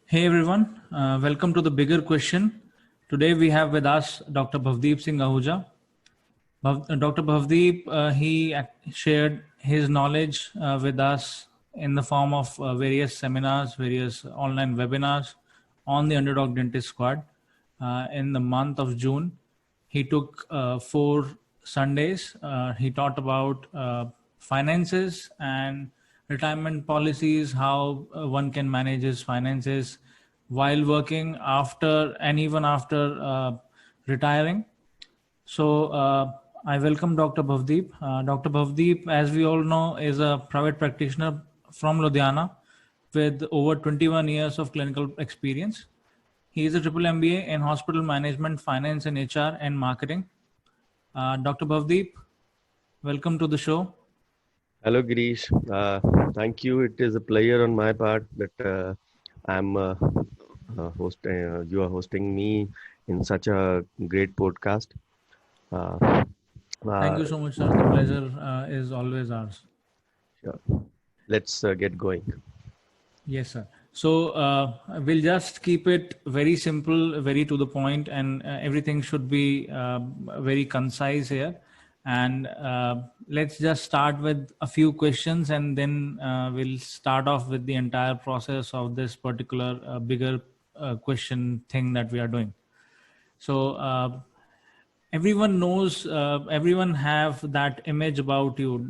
Hey everyone, welcome to the bigger question. Today we have with us Dr. Bhavdeep Singh Ahuja. Dr. Bhavdeep, shared his knowledge with us in the form of various seminars, various online webinars on the Underdog Dentist Squad. In the month of June, he took 4 Sundays. He taught about finances and retirement policies, how one can manage his finances while working after and even after retiring. So I welcome Dr. Bhavdeep. Dr. Bhavdeep, as we all know, is a private practitioner from Ludhiana with over 21 years of clinical experience. He is a triple MBA in hospital management, finance and HR and marketing. Dr. Bhavdeep, welcome to the show. Hello, Girish. Thank you. It is a pleasure on my part that I'm you are hosting me in such a great podcast. Uh, Thank uh, you so much, sir. The pleasure is always ours. sure. Let's get going. Yes, sir. So we'll just keep it very simple, very to the point, and everything should be very concise here. And let's just start with a few questions, and then we'll start off with the entire process of this particular bigger question thing that we are doing. So everyone knows, everyone have that image about you.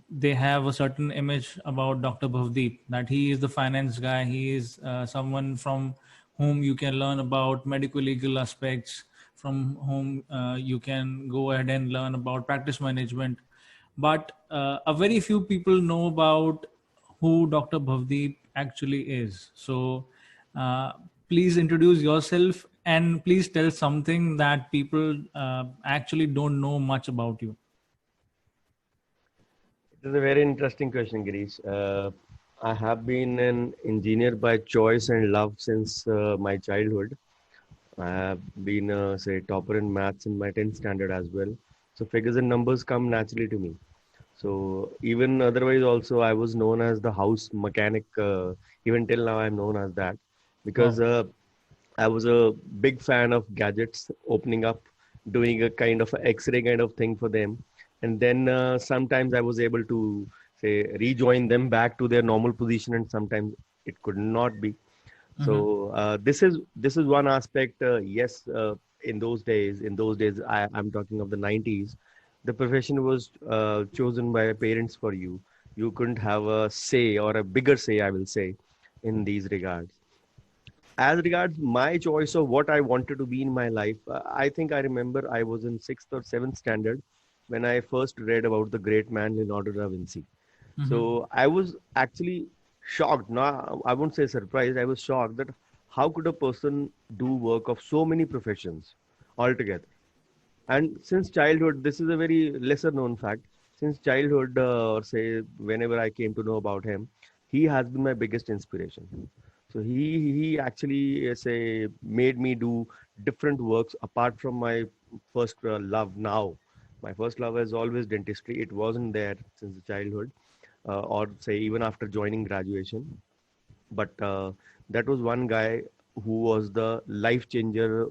They have a certain image about Dr. Bhavdeep, that he is the finance guy. He is someone from whom you can learn about medical legal aspects, from whom you can go ahead and learn about practice management. But a very few people know about who Dr. Bhavdeep actually is. So please introduce yourself and please tell something that people actually don't know much about you. It is a very interesting question, Girish. I have been an engineer by choice and love since my childhood. I have been, say, topper in maths in my 10th standard as well. So figures and numbers come naturally to me. So even otherwise also I was known as the house mechanic. Even till now I'm known as that because Wow. I was a big fan of gadgets, opening up, doing a kind of a X-ray kind of thing for them, and then sometimes I was able to say rejoin them back to their normal position, and sometimes it could not be. Mm-hmm. So this is one aspect. Yes, in those days, I'm talking of the 90s. The profession was chosen by parents for you. You couldn't have a say or a bigger say, I will say, in these regards. As regards my choice of what I wanted to be in my life, I think I remember I was in sixth or seventh standard when I first read about the great man Leonardo da Vinci. Mm-hmm. So I was actually shocked. No, I won't say surprised. I was shocked that how could a person do work of so many professions altogether? And since childhood, this is a very lesser known fact. Since childhood, or say whenever I came to know about him, he has been my biggest inspiration. So he actually say made me do different works apart from my first love. Now, my first love is always dentistry. It wasn't there since the childhood, or say even after joining graduation. But that was one guy who was the life changer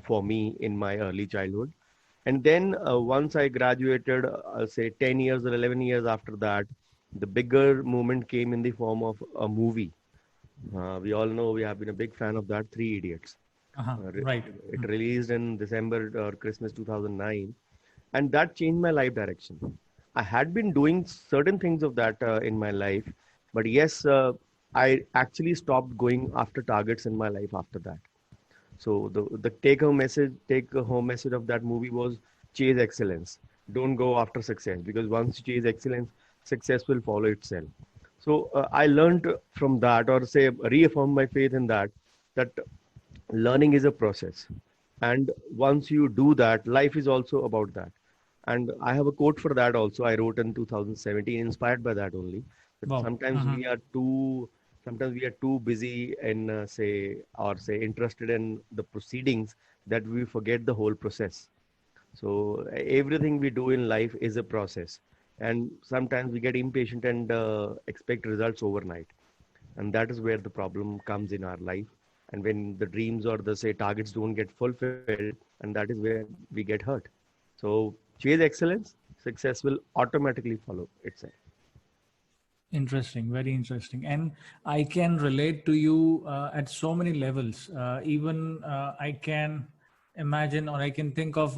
for me in my early childhood. And then once I graduated, say 10 years or 11 years after that, the bigger movement came in the form of a movie. We all know we have been a big fan of that, Three Idiots. Uh-huh. Uh, re- Right. it released in December or Christmas 2009, and that changed my life direction. I had been doing certain things of that in my life, but yes, I actually stopped going after targets in my life after that. So the take home message of that movie was chase excellence. Don't go after success because once you chase excellence, success will follow itself. So I learned from that, or say reaffirmed my faith in that learning is a process, and once you do that, life is also about that. And I have a quote for that also. I wrote in 2017, inspired by that only. That Wow. Mm-hmm. sometimes we are too busy and say interested in the proceedings that we forget the whole process. So everything we do in life is a process, and sometimes we get impatient and expect results overnight. And that is where the problem comes in our life. And when the dreams or the say targets don't get fulfilled, and that is where we get hurt. So chase excellence, success will automatically follow itself. Interesting, very interesting. And I can relate to you at so many levels. Even I can imagine, or I can think of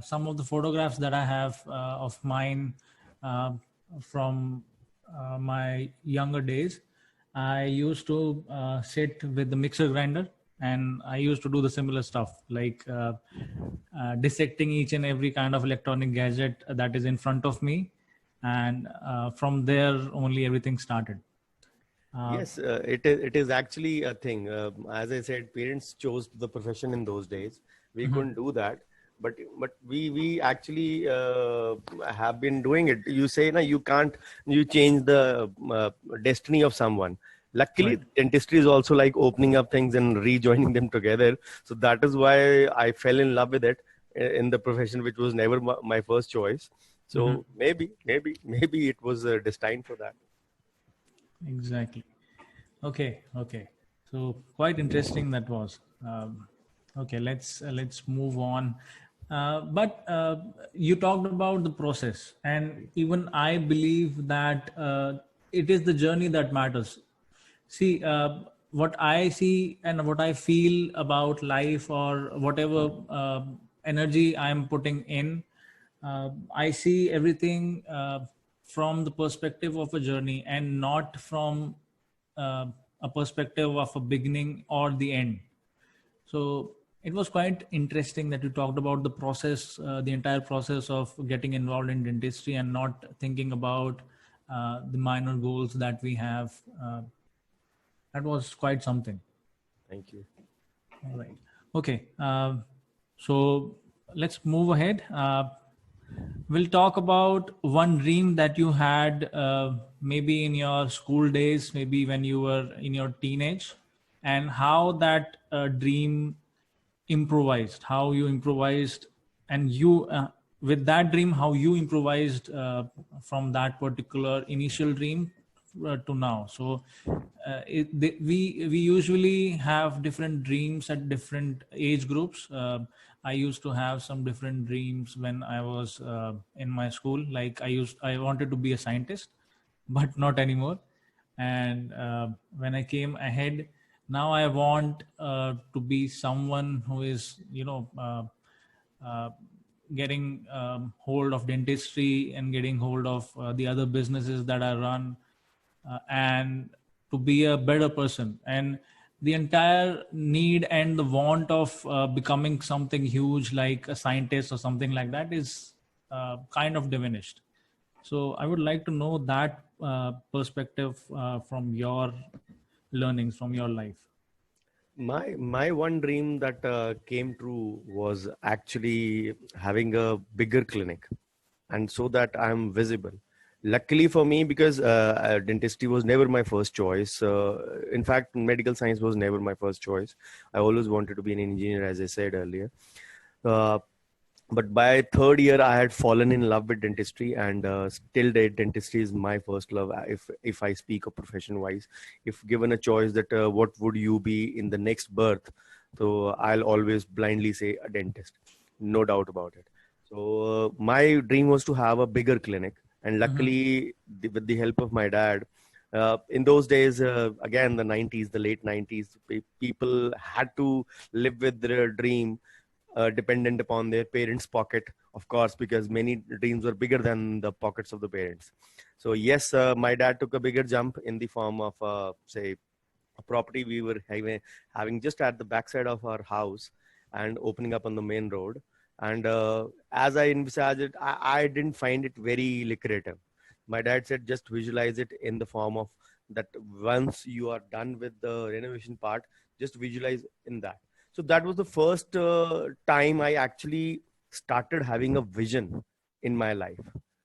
some of the photographs that I have of mine uh, from my younger days. I used to sit with the mixer grinder, and I used to do the similar stuff like dissecting each and every kind of electronic gadget that is in front of me, and from there only everything started. Yes, it is actually a thing. As I said, parents chose the profession in those days. We Mhm. couldn't do that, but we actually have been doing it. You say na you can't you change the destiny of someone. Luckily, Right. dentistry is also like opening up things and rejoining them together. So that is why I fell in love with it in the profession, which was never my first choice. Mhm. So maybe it was destined for that. Exactly. Okay. Okay. So quite interesting that was. Okay. Let's move on. But you talked about the process, and even I believe that it is the journey that matters. See, what I see and what I feel about life, or whatever energy I'm putting in, I see everything from the perspective of a journey, and not from uh, a perspective of a beginning or the end. So it was quite interesting that you talked about the process, the entire process of getting involved in dentistry, and not thinking about the minor goals that we have. That was quite something. Thank you. All right. Okay. So let's move ahead. We'll talk about one dream that you had, maybe in your school days, maybe when you were in your teenage, and how that dream improvised, how you improvised, and you, with that dream, how you improvised from that particular initial dream to now. So we usually have different dreams at different age groups. I used to have some different dreams when I was in my school. Like I wanted to be a scientist, but not anymore. And when I came ahead, now I want to be someone who is, uh, getting hold of dentistry, and getting hold of the other businesses that I run, and to be a better person. And the entire need and the want of becoming something huge like a scientist or something like that is kind of diminished. So I would like to know that perspective from your learnings from your life. My one dream that came true was actually having a bigger clinic, and so that I'm visible. Luckily for me, because dentistry was never my first choice. In fact, medical science was never my first choice. I always wanted to be an engineer, as I said earlier. Uh, but by third year I had fallen in love with dentistry, and still date dentistry is my first love. If I speak of profession wise, if given a choice that what would you be in the next birth, so I'll always blindly say a dentist, no doubt about it. So my dream was to have a bigger clinic, and Mm-hmm. luckily with the help of my dad, in those days, again the 90s, the late 90s, people had to live with their dream, dependent upon their parents' pocket, of course, because many dreams were bigger than the pockets of the parents. So yes, my dad took a bigger jump in the form of, say, a property we were having just at the backside of our house and opening up on the main road. And as I envisaged it, I didn't find it very lucrative. My dad said just visualize it in the form of that once you are done with the renovation part, just visualize in that. So that was the first time I actually started having a vision in my life.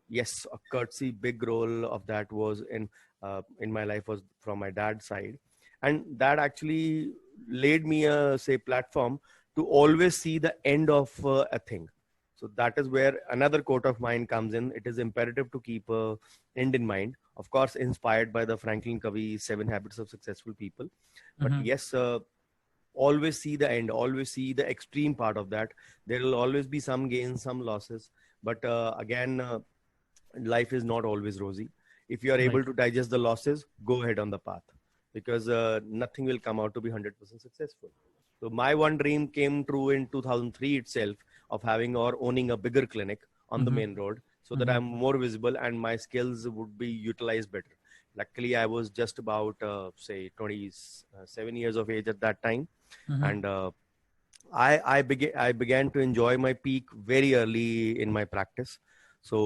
Yes, a courtesy big role of that was in my life was from my dad's side, and that actually laid me a say platform to always see the end of a thing. So that is where another quote of mine comes in. It is imperative to keep a end in mind. Of course, inspired by the Franklin Covey 7 Habits of Successful People. But Mhm. yes, always see the end, always see the extreme part of that. There will always be some gains, some losses. But again, life is not always rosy. If you are able Right. to digest the losses, go ahead on the path, because nothing will come out to be 100% successful. So my one dream came true in 2003 itself, of having or owning a bigger clinic on the Mhm. main road, so that Mhm. I'm more visible and my skills would be utilized better. Luckily, I was just about say 27 years of age at that time, Mhm. and I began to enjoy my peak very early in my practice. So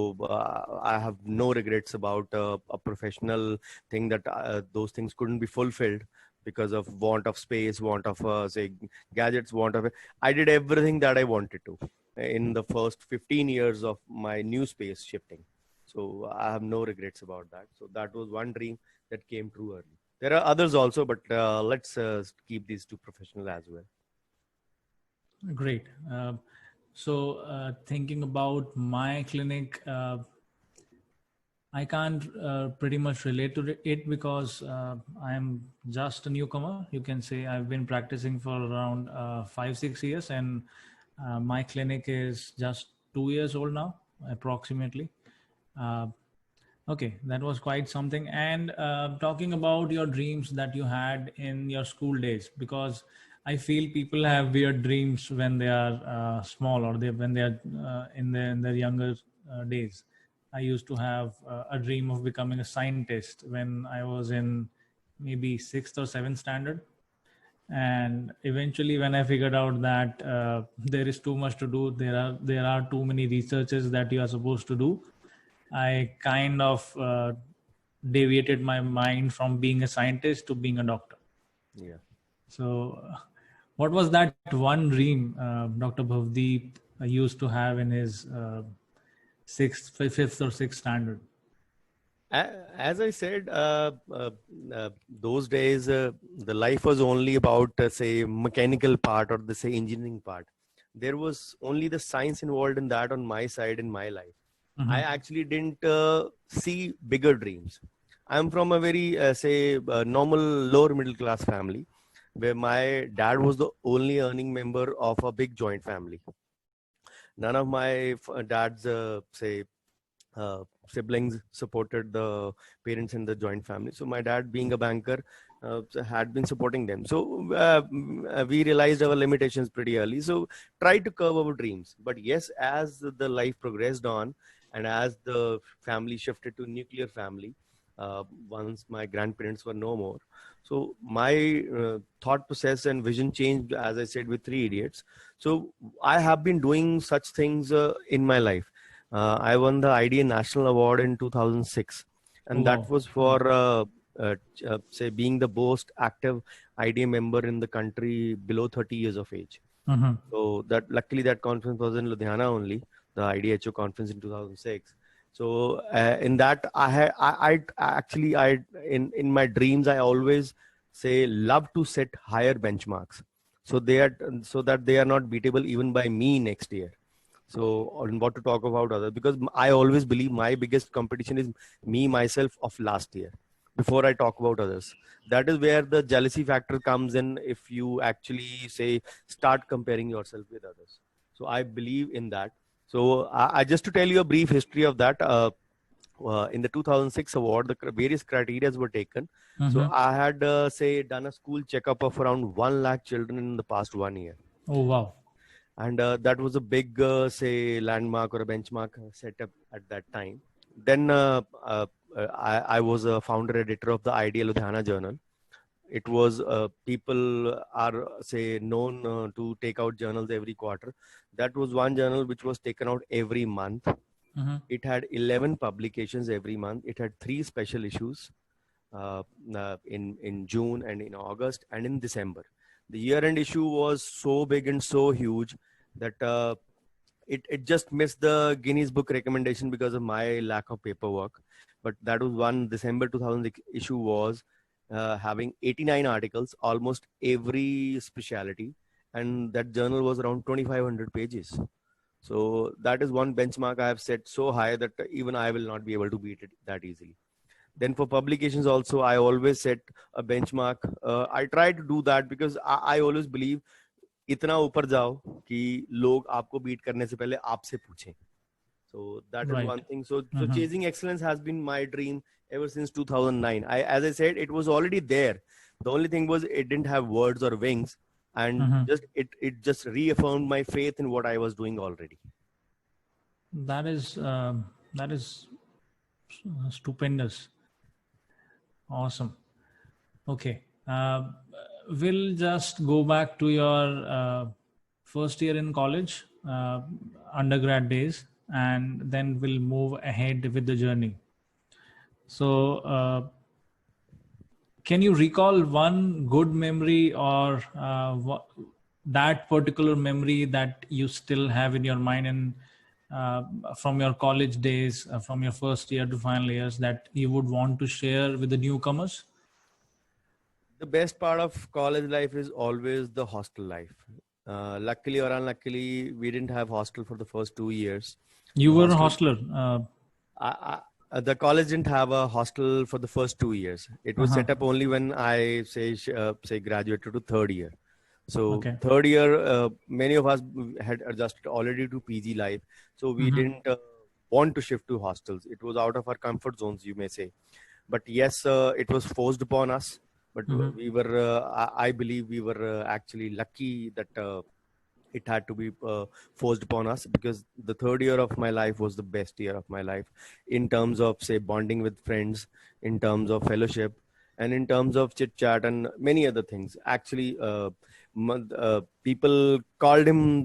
I have no regrets about a professional thing, that those things couldn't be fulfilled because of want of space, want of say gadgets, want of. I did everything that I wanted to in the first 15 years of my new space shifting. So I have no regrets about that. So that was one dream that came true early. There are others also, but let's keep these two professional as well. Great. Thinking about my clinic, I can't pretty much relate to it because I'm just a newcomer. You can say I've been practicing for around 5, 6 years, and my clinic is just 2 years old now, approximately. Uh, okay, that was quite something. And talking about your dreams that you had in your school days, because I feel people have weird dreams when they are small, or when they are in their younger days. I used to have a dream of becoming a scientist when I was in maybe sixth or seventh standard. And eventually, when I figured out that there is too much to do, there are too many researches that you are supposed to do, I kind of deviated my mind from being a scientist to being a doctor. Yeah. So, what was that one dream Dr. Bhavdeep used to have in his fifth or sixth standard? As I said, those days the life was only about say mechanical part or the say engineering part. There was only the science involved in that on my side in my life. I Mm-hmm. actually didn't see bigger dreams. I'm from a very say normal lower middle class family, where my dad was the only earning member of a big joint family. None of my dad's say siblings supported the parents in the joint family. So my dad, being a banker, had been supporting them. So we realized our limitations pretty early. So tried to curb our dreams. But yes, as the life progressed on, and as the family shifted to nuclear family, once my grandparents were no more, so my thought process and vision changed. As I said, with Three Idiots. So I have been doing such things in my life. I won the IDA National Award in 2006, Oh, and that wow. was Wow. for say being the most active IDA member in the country below 30 years of age. Mm-hmm. So that luckily that conference was in Ludhiana only, the IDHO conference in 2006. So in that I actually I in my dreams I always say love to set higher benchmarks, so they are so that they are not beatable even by me next year. So on what to talk about others, because I always believe my biggest competition is me myself of last year before I talk about others. That is where the jealousy factor comes in, if you actually say start comparing yourself with others. So I believe in that. So I just to tell you a brief history of that. In the 2006 award, the various criteria were taken. So Mm-hmm. I had say done a school checkup of around 1 lakh children in the past 1 year, Oh, wow. and that was a big say landmark or a benchmark set up at that time. Then I was a founder editor of the Ideal Ludhiana Journal. It was people are say known to take out journals every quarter. That was one journal which was taken out every month. Mm-hmm. It had 11 publications every month. It had 3 special issues in June and in August and in December. The year-end issue was so big and so huge that it just missed the Guinness Book recommendation because of my lack of paperwork. But that was one. December 2000 issue was having 89 articles, almost every specialty, and that journal was around 2,500 pages. So that is one benchmark I have set so high that even I will not be able to beat it that easily. Then for publications also, I always set a benchmark. I try to do that because I always believe इतना ऊपर जाओ कि लोग आपको beat करने से पहले आपसे पूछें. So that is one Right. thing. So chasing excellence has been my dream ever since 2009. As I said, it was already there. The only thing was it didn't have words or wings, and it just reaffirmed my faith in what I was doing already. That is stupendous. Awesome. Okay. We'll just go back to your first year in college, undergrad days, and then we'll move ahead with the journey. So, can you recall one good memory or that particular memory that you still have in your mind and from your college days, from your first year to final years, that you would want to share with the newcomers? The best part of college life is always the hostel life. Luckily or unluckily, we didn't have hostel for the first 2 years. You The were a hostel- hostler. the college didn't have a hostel for the first 2 years. It was set up only when I say graduated to third year. So Okay. third year, many of us had adjusted already to PG life. So we didn't want to shift to hostels. It was out of our comfort zones, you may say. But yes, it was forced upon us. But we were, I believe we were actually lucky that it had to be forced upon us, because the third year of my life was the best year of my life in terms of, say, bonding with friends, in terms of fellowship, and in terms of chit chat and many other things. Actually, people called him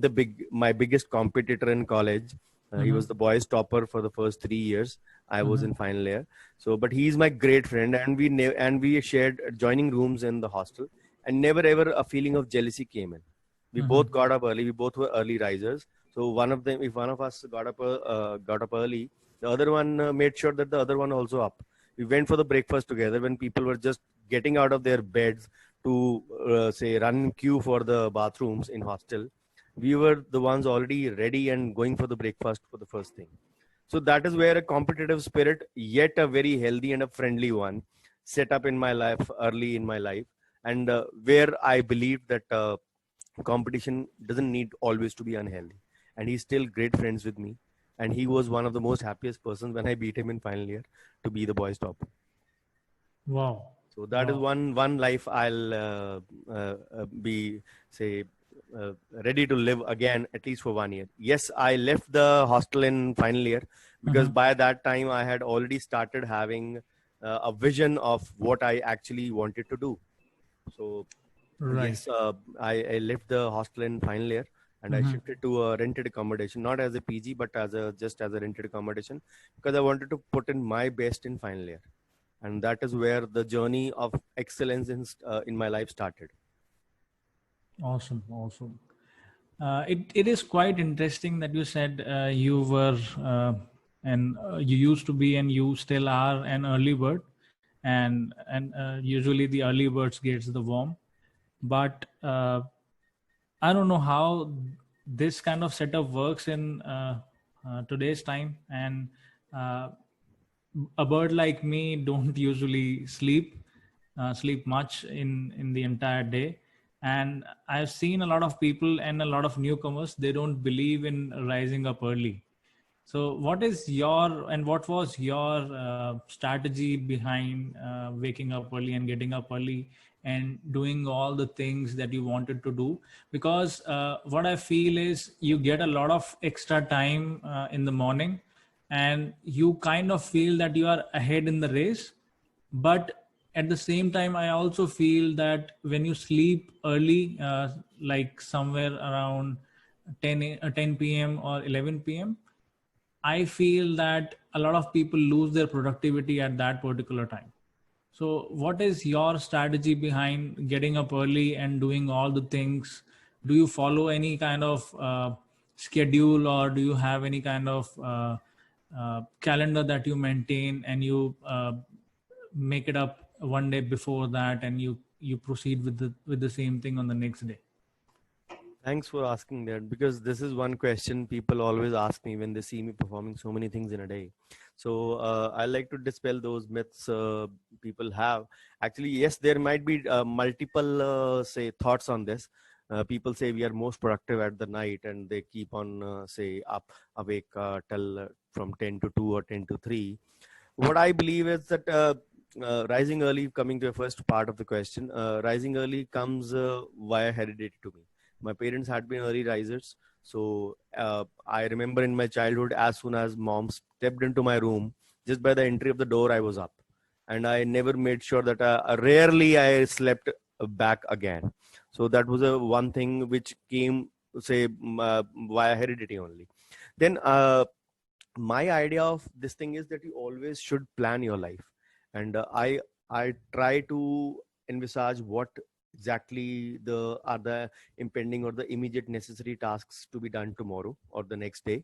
my biggest competitor in college. He was the boys topper for the first 3 years. I was in final year. So, but he's my great friend, and we shared adjoining rooms in the hostel, and never ever a feeling of jealousy came in. We both got up early. We both were early risers. So if one of us got up early, the other one made sure that the other one also up. We went for the breakfast together when people were just getting out of their beds to say run queue for the bathrooms in hostel. We were the ones already ready and going for the breakfast for the first thing. So that is where a competitive spirit, yet a very healthy and a friendly one, set up in my life early in my life, and where I believed that competition doesn't need always to be unhealthy. And he's still great friends with me, and he was one of the most happiest persons when I beat him in final year to be the boys top. Wow. So that is one life I'll be ready to live again, at least for 1 year. Yes, I left the hostel in final year because by that time I had already started having a vision of what I actually wanted to do. So yes, I left the hostel in final year, and I shifted to a rented accommodation, not as a PG, but just as a rented accommodation, because I wanted to put in my best in final year. And that is where the journey of excellence in my life started. Awesome. It is quite interesting that you said you were you used to be and you still are an early bird, and usually the early birds gets the worm. But I don't know how this kind of setup works in today's time, and a bird like me don't usually sleep much in the entire day. And I've seen a lot of people and a lot of newcomers, they don't believe in rising up early. So what was your strategy behind waking up early and getting up early and doing all the things that you wanted to do? Because what I feel is you get a lot of extra time in the morning, and you kind of feel that you are ahead in the race. But at the same time, I also feel that when you sleep early, like somewhere around 10 p.m. or 11 p.m., I feel that a lot of people lose their productivity at that particular time. So, what is your strategy behind getting up early and doing all the things? Do you follow any kind of schedule, or do you have any kind of calendar that you maintain, and you make it up one day before that, and you proceed with the same thing on the next day? Thanks for asking that, because this is one question people always ask me when they see me performing so many things in a day. So I like to dispel those myths people have. Actually, yes, there might be multiple say thoughts on this. People say we are most productive at the night, and they keep on say awake till from 10 to 2 or 10 to 3. What I believe is that rising early, coming to the first part of the question, rising early comes via heredity to me. My parents had been early risers. So I remember in my childhood, as soon as mom stepped into my room, just by the entry of the door, I was up. And I never made sure that rarely I slept back again. So that was a one thing which came, say, via heredity only. Then my idea of this thing is that you always should plan your life, and I try to envisage what exactly the impending or the immediate necessary tasks to be done tomorrow or the next day,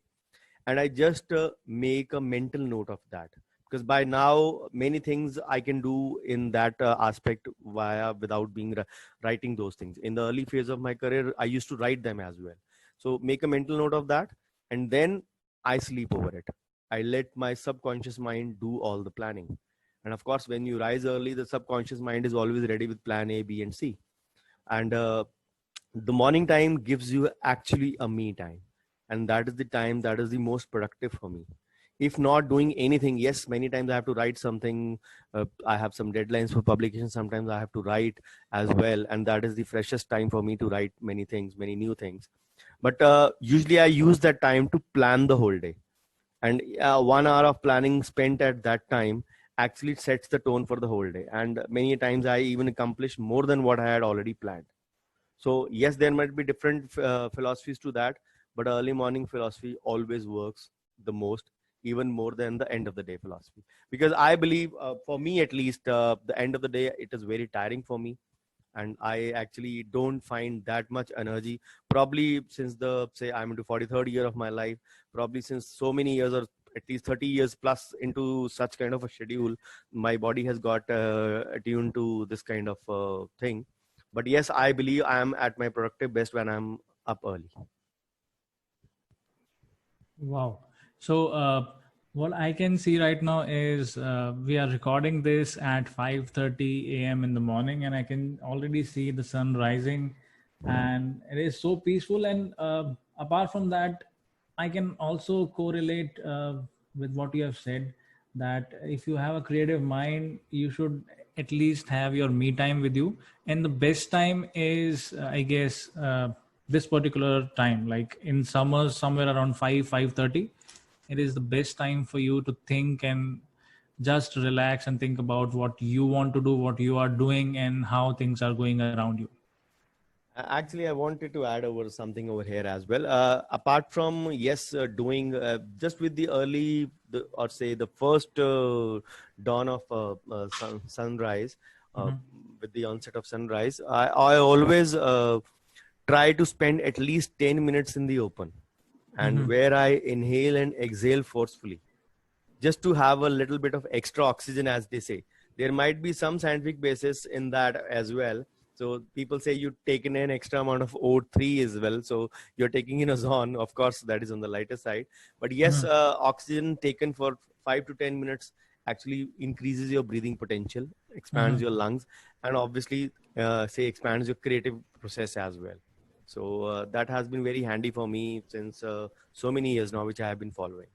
and I just make a mental note of that, because by now many things I can do in that aspect via without being writing those things. In the early phase of my career, I used to write them as well. So make a mental note of that, and then I sleep over it. I let my subconscious mind do all the planning. And of course, when you rise early, the subconscious mind is always ready with plan A, B, and C. And the morning time gives you actually a me time, and that is the time that is the most productive for me. If not doing anything, yes, many times I have to write something. I have some deadlines for publication. Sometimes I have to write as well, and that is the freshest time for me to write many things, many new things. But usually I use that time to plan the whole day, and 1 hour of planning spent at that time actually sets the tone for the whole day, and many times I even accomplish more than what I had already planned. So yes, there might be different philosophies to that, but early morning philosophy always works the most, even more than the end of the day philosophy. Because I believe, for me at least, the end of the day it is very tiring for me, and I actually don't find that much energy. Probably since the say I'm into 43rd year of my life, probably since so many years or at least 30 years plus into such kind of a schedule, my body has got attuned to this kind of thing. But yes, I believe I am at my productive best when I'm up early. Wow. So, what I can see right now is we are recording this at 5:30 a.m. in the morning, and I can already see the sun rising, and it is so peaceful. And apart from that, I can also correlate with what you have said, that if you have a creative mind, you should at least have your me time with you. And the best time is, I guess, this particular time, like in summers, somewhere around 5:30. It is the best time for you to think and just relax and think about what you want to do, what you are doing, and how things are going around you. Actually, I wanted to add over something over here as well. Apart from yes, doing just with the early, or say the first dawn of sunrise, uh, Mhm. with the onset of sunrise, I always try to spend at least 10 minutes in the open, and Mhm. where I inhale and exhale forcefully, just to have a little bit of extra oxygen, as they say. There might be some scientific basis in that as well. So people say you've taken an extra amount of O3 as well. So you're taking in ozone, of course, that is on the lighter side. But yes, Mhm. oxygen taken for 5 to 10 minutes actually increases your breathing potential, expands Mhm. your lungs, and obviously, say, expands your creative process as well. So that has been very handy for me since so many years now, which I have been following.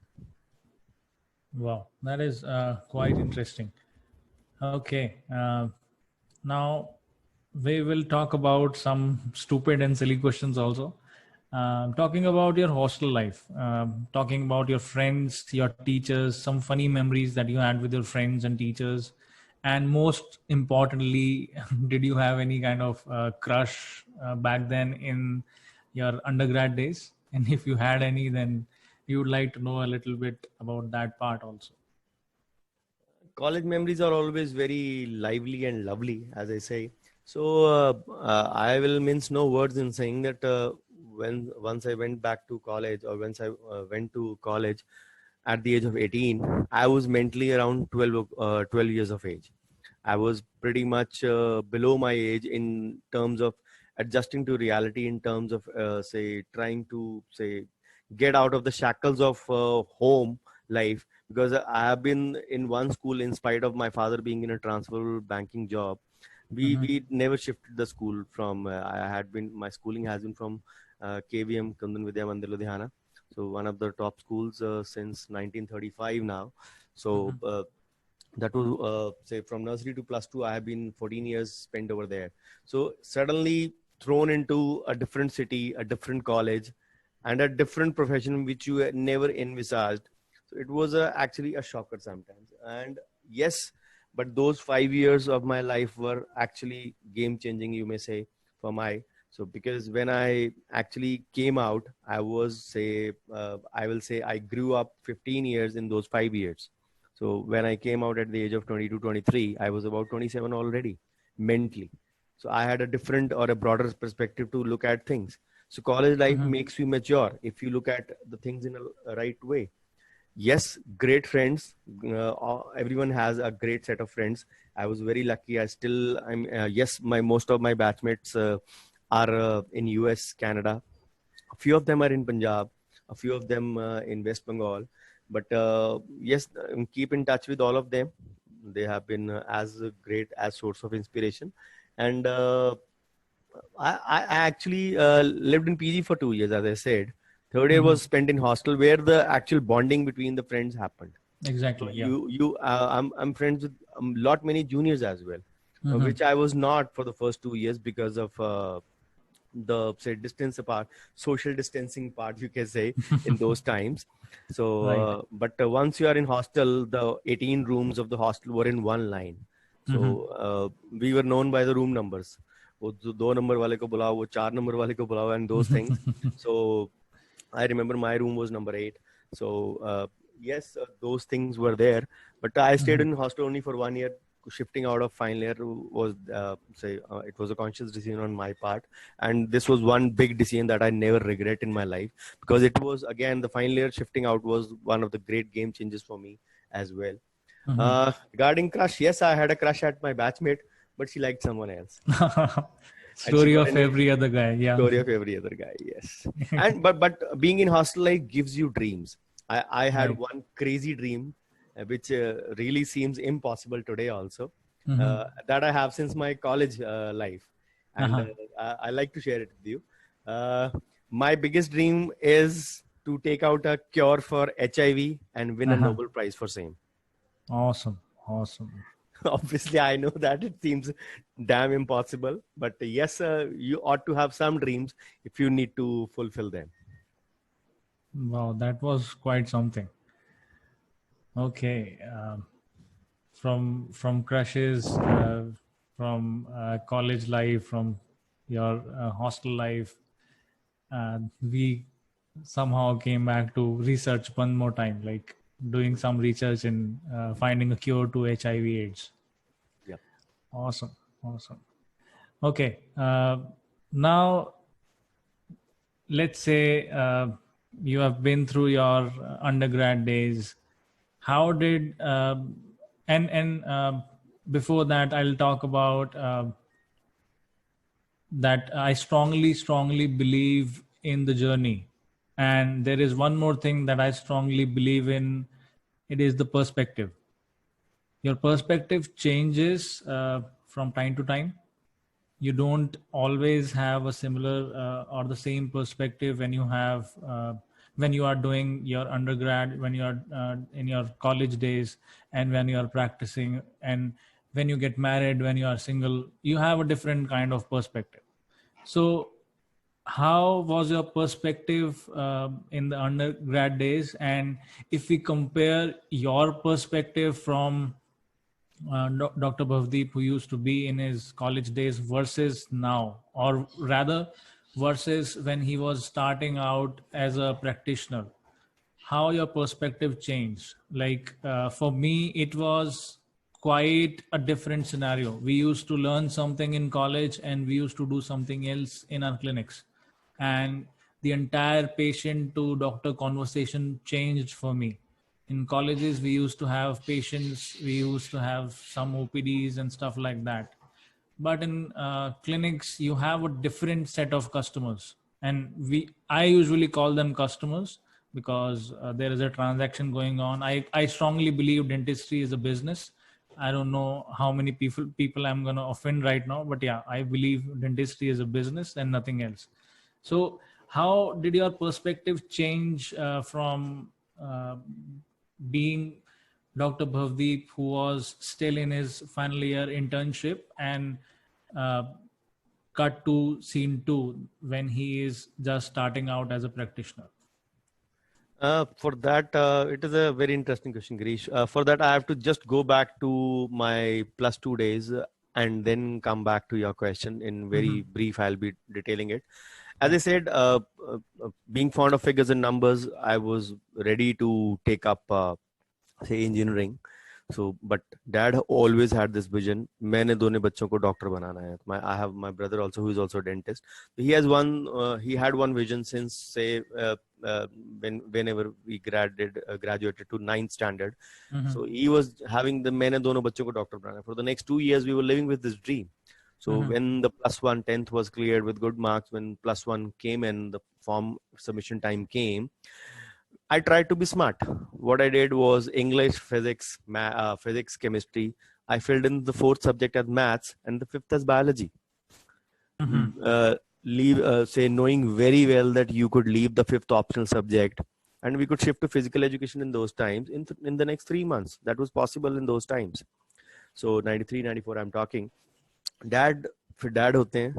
Wow, that is quite interesting. Okay. Now we will talk about some stupid and silly questions also. Talking about your hostel life, talking about your friends, your teachers, some funny memories that you had with your friends and teachers, and most importantly, did you have any kind of crush back then in your undergrad days? And if you had any, then you would like to know a little bit about that part also. College memories are always very lively and lovely, as I say. So I will mince no words in saying that when once I went back to college, or once I went to college at the age of 18, I was mentally around 12 years of age. I was pretty much below my age in terms of adjusting to reality in terms of say trying to say get out of the shackles of home life, because I have been in one school in spite of my father being in a transferable banking job. We never shifted the school from I had been my schooling has been from KVM Kundan Vidya Mandir Ludhiana, so one of the top schools since 1935 now. So that was say from nursery to plus 2 I have been 14 years spent over there. So suddenly thrown into a different city, a different college, and a different profession which you had never envisaged. So it was actually a shocker sometimes. And yes, but those 5 years of my life were actually game changing, you may say, for my. So because when I actually came out, I was say I will say I grew up 15 years in those 5 years. So when I came out at the age of 22, 23, I was about 27 already mentally. So I had a different or a broader perspective to look at things. So college life makes you mature if you look at the things in a right way. Yes, great friends. Everyone has a great set of friends. I was very lucky. I'm yes, my most of my batchmates are in US, Canada. A few of them are in Punjab, a few of them in West Bengal. But yes, keep in touch with all of them. They have been as great as source of inspiration. And I actually lived in PG for 2 years, as I said. Third year was spent in hostel where the actual bonding between the friends happened. Exactly. So Yeah. I'm friends with a lot many juniors as well, which I was not for the first 2 years because of the say distance apart, social distancing part, you can say, in those times. So, Right. but once you are in hostel, the 18 rooms of the hostel were in one line. So we were known by the room numbers. वो जो 2 number वाले को बुलाओ, वो 4 number वाले को बुलाओ, and those things. So I remember my room was number 8. So yes, those things were there. But I stayed in hostel only for 1 year. Shifting out of final year was it was a conscious decision on my part, and this was one big decision that I never regret in my life, because it was again the final year shifting out was one of the great game changes for me as well. Regarding crush, yes, I had a crush at my batchmate, but she liked someone else. And she Story got of every other guy. Yeah. story of every other guy, yes. And but being in hostel life gives you dreams. I had Right. one crazy dream which really seems impossible today also, that I have since my college life, and I like to share it with you. My biggest dream is to take out a cure for HIV and win a Nobel Prize for same. Awesome. Awesome. Obviously, I know that it seems damn impossible, but yes, you ought to have some dreams if you need to fulfill them. Wow, that was quite something. Okay. From crushes, from college life, from your hostel life, we somehow came back to research one more time, like doing some research in finding a cure to HIV/AIDS. Yeah. Awesome. Awesome. Okay. Now, let's say you have been through your undergrad days. How did and before that, I'll talk about that I strongly believe in the journey. And there is one more thing that I strongly believe in. It is the perspective. Your perspective changes from time to time. You don't always have a similar or the same perspective when you have when you are doing your undergrad, when you are in your college days, and when you are practicing, and when you get married, when you are single. You have a different kind of perspective. So how was your perspective in the undergrad days? And if we compare your perspective from Dr. Bhavdeep, who used to be in his college days, versus now, or rather versus when he was starting out as a practitioner, how your perspective changed? Like for me, it was quite a different scenario. We used to learn something in college and we used to do something else in our clinics, and the entire patient to doctor conversation changed for me. In colleges, we used to have patients, we used to have some OPDs and stuff like that. but in clinics you have a different set of customers, and I usually call them customers because there is a transaction going on. I strongly believe dentistry is a business. I don't know how many people I'm going to offend right now, but yeah, I believe dentistry is a business and nothing else. So how did your perspective change from being Dr. Bhavdeep, who was still in his final year internship, and uh, cut to scene 2 when he is just starting out as a practitioner? For that, it is a very interesting question, Girish. For that, I have to just go back to my +2 days and then come back to your question in very brief. I'll be detailing it. As I said, being fond of figures and numbers, I was ready to take up, say, engineering. So, but dad always had this vision. मैंने दोनों बच्चों को doctor बनाना है. I have my brother also who is also a dentist. He had one vision since, say, whenever we graduated to 9th standard. So he was having the मैंने दोनों बच्चों को doctor banana. For the next 2 years, we were living with this dream. So when the +1 10th was cleared with good marks, when +1 came and the form submission time came, I tried to be smart. What I did was English, physics, physics, chemistry. I filled in the 4th subject as maths and the 5th as biology. Say knowing very well that you could leave the 5th optional subject and we could shift to physical education in those times in the next 3 months. That was possible in those times. So 93, 94, I'm talking. Dad hote hain.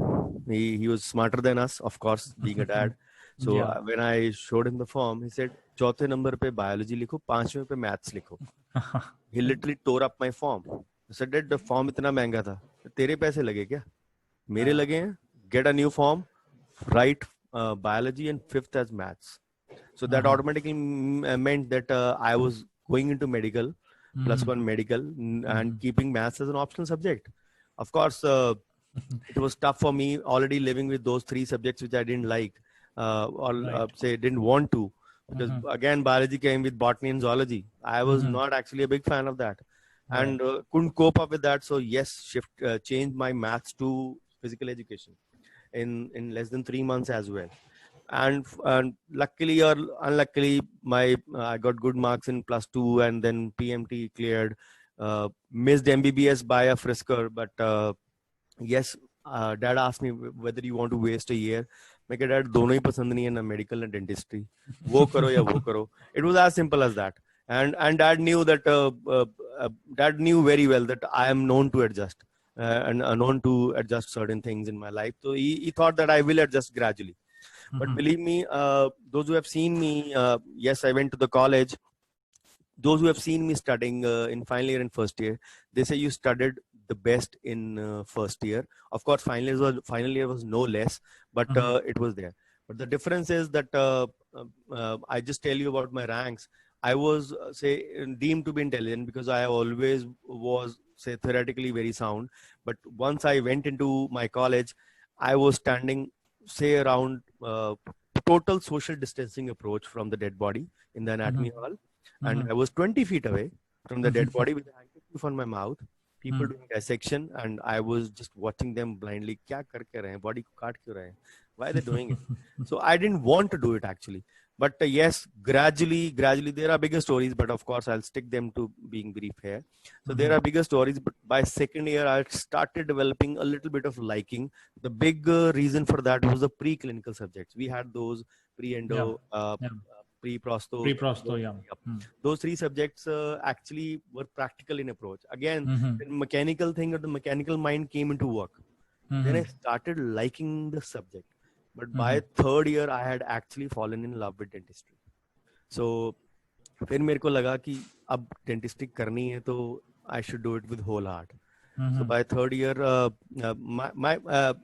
He was smarter than us, of course, being a dad. So when I showed him the form, he said, चौथे number पे biology लिखो, 5वें पे maths लिखो. He literally tore up my form. I said, Dad, the form इतना महंगा था. तेरे पैसे लगे क्या? मेरे लगे हैं. Get a new form, write biology and 5th as maths. So that automatically meant that I was going into medical, +1 medical, and keeping maths as an optional subject. Of course, it was tough for me already living with those 3 subjects which I didn't like say didn't want to, because again biology came with botany and zoology. I was not actually a big fan of that, and couldn't cope up with that. So yes, changed my maths to physical education in less than 3 months as well. And luckily or unluckily, I got good marks in +2, and then PMT cleared. Missed MBBS by a frisker, but yes, dad asked me whether you want to waste a year. मैं कहा dad दोनों ही पसंद नहीं है, ना medical ना dentistry, वो करो या वो करो. It was as simple as that. And dad knew that dad knew very well that I am known to adjust and known to adjust certain things in my life. So he thought that I will adjust gradually. But believe me, those who have seen me, yes, I went to the college. Those who have seen me studying in final year and first year, they say you studied the best in first year. Of course, final year was no less, but it was there. But the difference is that I just tell you about my ranks. I was say deemed to be intelligent because I always was, say, theoretically very sound. But once I went into my college, I was standing, say, around total social distancing approach from the dead body in the anatomy hall. And I was 20 feet away from the dead body with a handkerchief on my mouth, people doing dissection, and I was just watching them blindly. Kya kar ke rahe hain? Body ko kaat kyun rahe hain? Why are they doing it? So I didn't want to do it actually. But yes, gradually, there are bigger stories, but of course I'll stick them to being brief here. So there are bigger stories, but by second year, I started developing a little bit of liking. The big reason for that was the preclinical subjects. We had those pre-endo, pre-prosto. Those 3 subjects actually were practical in approach. Again, the mechanical thing or the mechanical mind came into work. Then I started liking the subject. But by 3rd year, I had actually fallen in love with dentistry. So फिर मेरे को लगा कि अब dentistry करनी है तो I should do it with whole heart. So by 3rd year,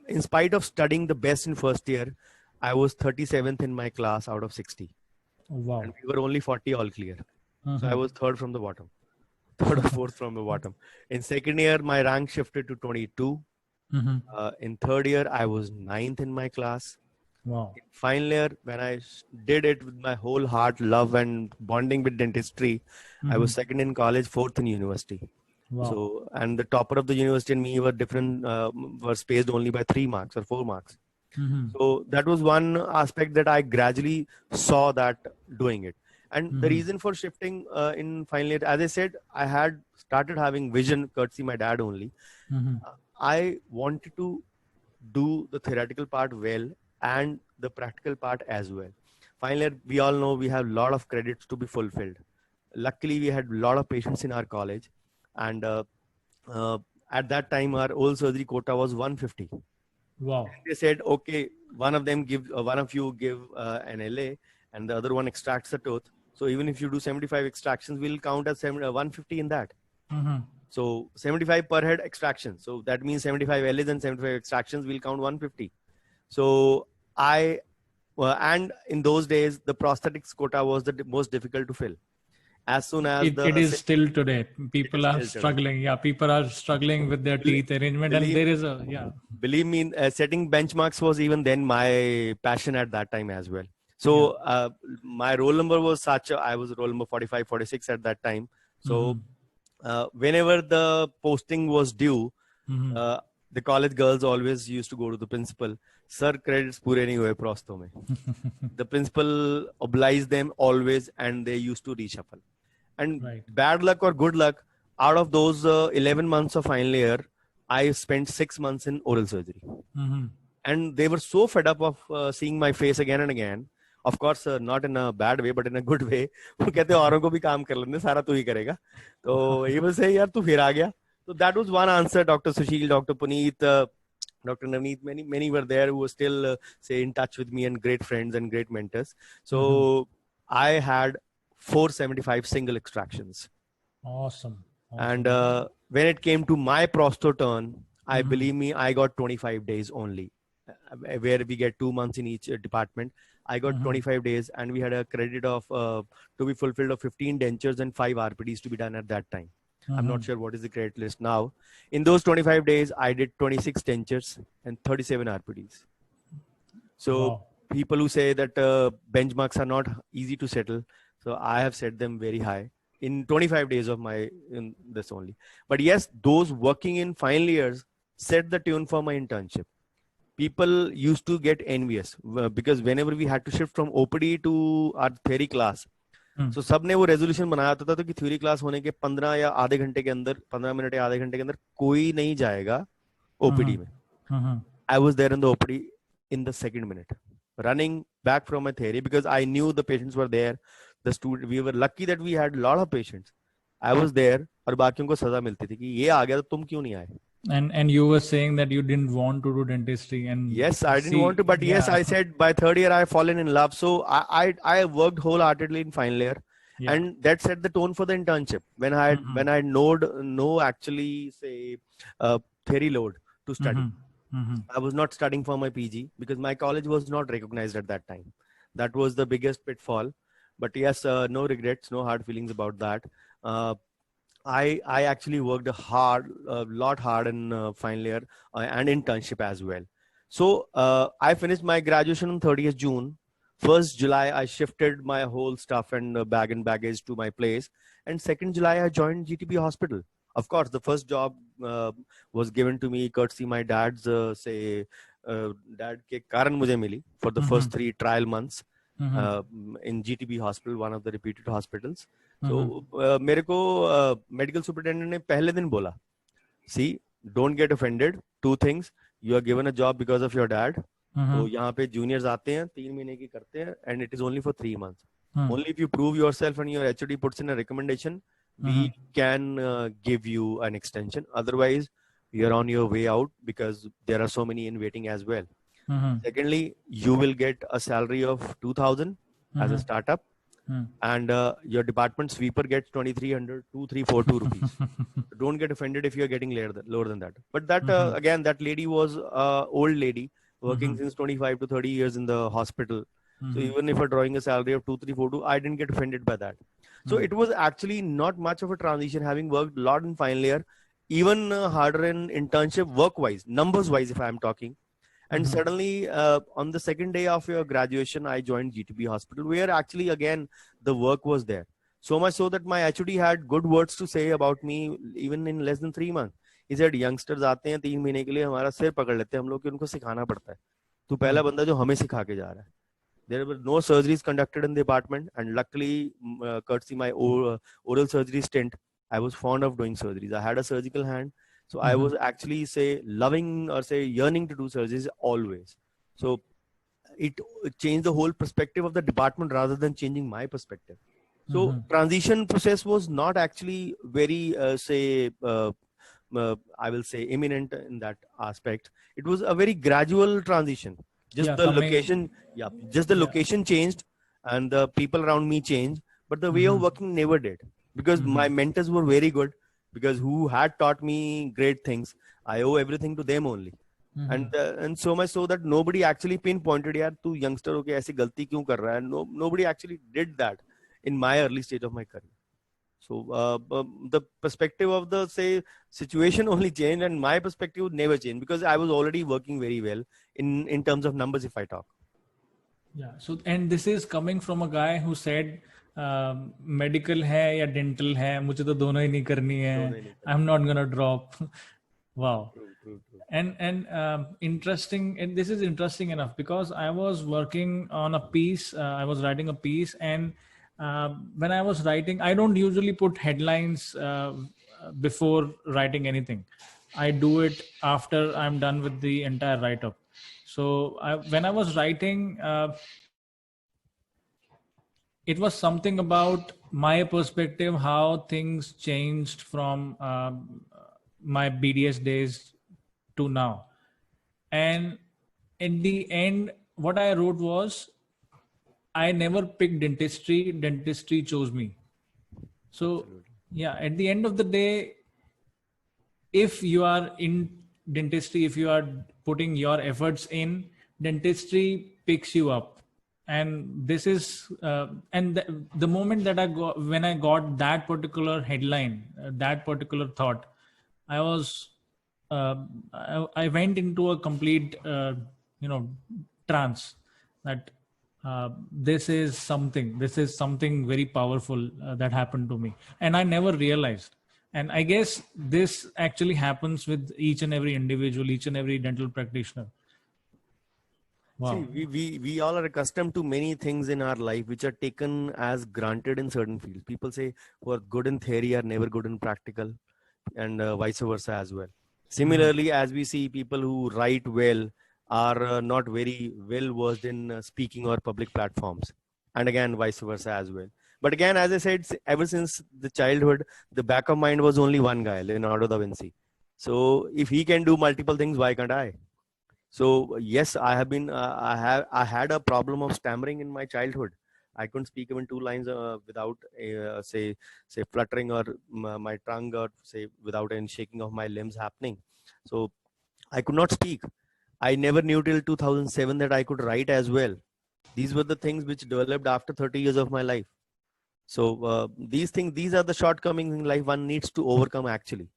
in spite of studying the best in first year, I was 37th in my class out of 60. Wow. And we were only 40 all clear. So I was 3rd from the bottom. 3rd or 4th from the bottom. In second year, my rank shifted to 22. In 3rd year, I was 9th in my class. Wow. In final year, when I did it with my whole heart, love and bonding with dentistry, I was 2nd in college, 4th in university. Wow. So, and the topper of the university and me were different, were spaced only by 3 marks or 4 marks. Mhm. So that was one aspect that I gradually saw that doing it. And the Mhm. reason for shifting in final year, as I said, I had started having vision courtesy my dad only. Mhm. I wanted to do the theoretical part well and the practical part as well. Finally, we all know we have a lot of credits to be fulfilled. Luckily, we had a lot of patients in our college, and uh, at that time, our old surgery quota was 150. Wow. They said, okay, one of you give an LA, and the other one extracts the tooth. So even if you do 75 extractions, we'll count as 150 in that. Mhm. So 75 per head extraction. So that means 75 LAs and 75 extractions will count 150. So and in those days, the prosthetics quota was the most difficult to fill. As soon as It is still today. it is People are still today. struggling. Yeah, people are struggling with their Bel- teeth arrangement, and Believe, there is a yeah. believe me, setting benchmarks was even then my passion at that time as well. Yeah. So my roll number was such, I was roll number 45, 46 at that time. So Mhm. whenever the posting was due, Mhm. uh, the college girls always used to go to the principal. Sir, credits पूरे नहीं हुए prosto में. The principal obliged them always, and they used to reshuffle. And Right. bad luck or good luck, out of those 11 months of final year, I spent 6 months in oral surgery. Mhm. And they were so fed up of seeing my face again and again. Of course, not in a bad way, but in a good way. वो कहते औरों को भी काम कर लेने, सारा तू ही करेगा. तो he will say, यार तू फिर आ गया. So that was one answer. Dr. Sushil, Dr. Puneet, Dr. Navneet, many were there who were still say in touch with me and great friends and great mentors. So I had 475 single extractions. Awesome. And Awesome. when it came to my prosto turn, I Mhm. believe me, I got 25 days only, where we get 2 months in each department. I got Mhm. 25 days, and we had a credit of to be fulfilled of 15 dentures and 5 RPDs to be done at that time. I'm not Mhm. sure what is the credit list now. In those 25 days, I did 26 dentures and 37 RPDs. So Wow. people who say that benchmarks are not easy to settle, so I have set them very high in 25 days of my in this only. But yes, those working in final years set the tune for my internship. People used to get envious because whenever we had to shift from OPD to our theory class, Hmm. so सबने वो resolution बनाया था तो कि theory class होने के 15 या आधे घंटे के अंदर 15 मिनट या आधे घंटे के अंदर कोई नहीं जाएगा ओपीडी Mhm. में. Mhm. I was there in the OPD in the second minute, running back from my theory because I knew the patients were there. The student, we were lucky that we had a lot of patients. I was there, और बाकियों को सजा मिलती थी कि ये आ गया तो तुम क्यों नहीं आए? And you were saying that you didn't want to do dentistry, and Yes, I didn't want to, see, but yes, yeah, I said by third year I fallen in love. So I worked wholeheartedly in final year, yeah. and that set the tone for the internship. When I Mhm. when I know actually say theory load to study. Mhm. Mhm. I was not studying for my PG because my college was not recognized at that time. That was the biggest pitfall. But yes, no regrets, no hard feelings about that. Uh, I actually worked a lot hard in final year and internship as well. So I finished my graduation on 30th June. 1st July, I shifted my whole stuff and bag and baggage to my place. And 2nd July, I joined GTB Hospital. Of course, the first job was given to me courtesy my dad's dad के कारण मुझे मिली for the first 3 trial months Mhm. in GTB Hospital, one of the reputed hospitals. Mhm. So मेरे को medical superintendent ने पहले दिन बोला, see, don't get offended. 2 things, you are given a job because of your dad. तो Mhm. यहाँ पे juniors आते हैं 3 महीने की करते हैं and it is only for 3 months. Mhm. Only if you prove yourself and your HOD puts in a recommendation, we can give you an extension. Otherwise, you're on your way out because there are so many in waiting as well. Mhm. Secondly, you will get a salary of 2,000 as a Mhm. startup, Mhm. and your department sweeper gets 2,300, 2,342 rupees. Don't get offended if you're getting lower than that. But that again, that lady was old lady working since 25 to 30 years in the hospital. So even if you're drawing a salary of 2,342, I didn't get offended by that. So it was actually not much of a transition, having worked a lot in final year, even harder in internship work-wise, numbers-wise, if I'm talking. And suddenly, on the second day of your graduation, I joined GTB Hospital, where actually again the work was there. So much so that my HOD had good words to say about me even in less than 3 months. He said, youngsters आते हैं 3 महीने के लिए, हमारा सिर पकड़ लेते हैं हम लोग कि उनको सिखाना पड़ता है. तू पहला बंदा जो हमें सिखा के जा रहा है. There were no surgeries conducted in the department, and luckily, courtesy my oral surgery stint, I was fond of doing surgeries. I had a surgical hand, so I was actually say loving or say yearning to do surgeries always. So it changed the whole perspective of the department rather than changing my perspective. So transition process was not actually very I will say imminent in that aspect. It was a very gradual transition. Just the location, location changed and the people around me changed, but the way of working never did, because my mentors were very good, because who had taught me great things. I owe everything to them only. And so much so that nobody actually pinpointed, yaar tu youngster ho ke aisi galti kyun kar raha hai. No, nobody actually did that in my early stage of my career. So the perspective of the say situation only changed, and my perspective never changed, because I was already working very well in terms of numbers, if I talk. Yeah. So, and this is coming from a guy who said medical है या dental है, मुझे तो दोनों ही नहीं करनी है. I'm not gonna drop. Wow. True. And interesting. And this is interesting enough, because I was working on a piece. I was writing a piece, and when I was writing, I don't usually put headlines before writing anything. I do it after I'm done with the entire write-up. So when I was writing, it was something about my perspective, how things changed from my BDS days to now. And in the end, what I wrote was, I never picked dentistry. Dentistry chose me. So yeah, at the end of the day, if you are in dentistry, if you are putting your efforts in, dentistry picks you up. And this is the moment that when I got that particular headline, that particular thought, I was I went into a complete trance, that this is something very powerful that happened to me, and I never realized. And I guess this actually happens with each and every individual, each and every dental practitioner. Wow. See, we all are accustomed to many things in our life which are taken as granted in certain fields. People say who are good in theory are never good in practical, and vice versa as well. Similarly, as we see people who write well are not very well versed in speaking or public platforms, and again vice versa as well. But again, as I said, ever since the childhood, the back of mind was only one guy, Leonardo da Vinci. So if he can do multiple things, why can't I? So yes, I have been I had a problem of stammering in my childhood. I couldn't speak even 2 lines without say fluttering or my tongue, or say without any shaking of my limbs happening. So I could not speak. I never knew till 2007 that I could write as well. These were the things which developed after 30 years of my life. So these are the shortcomings in life one needs to overcome actually.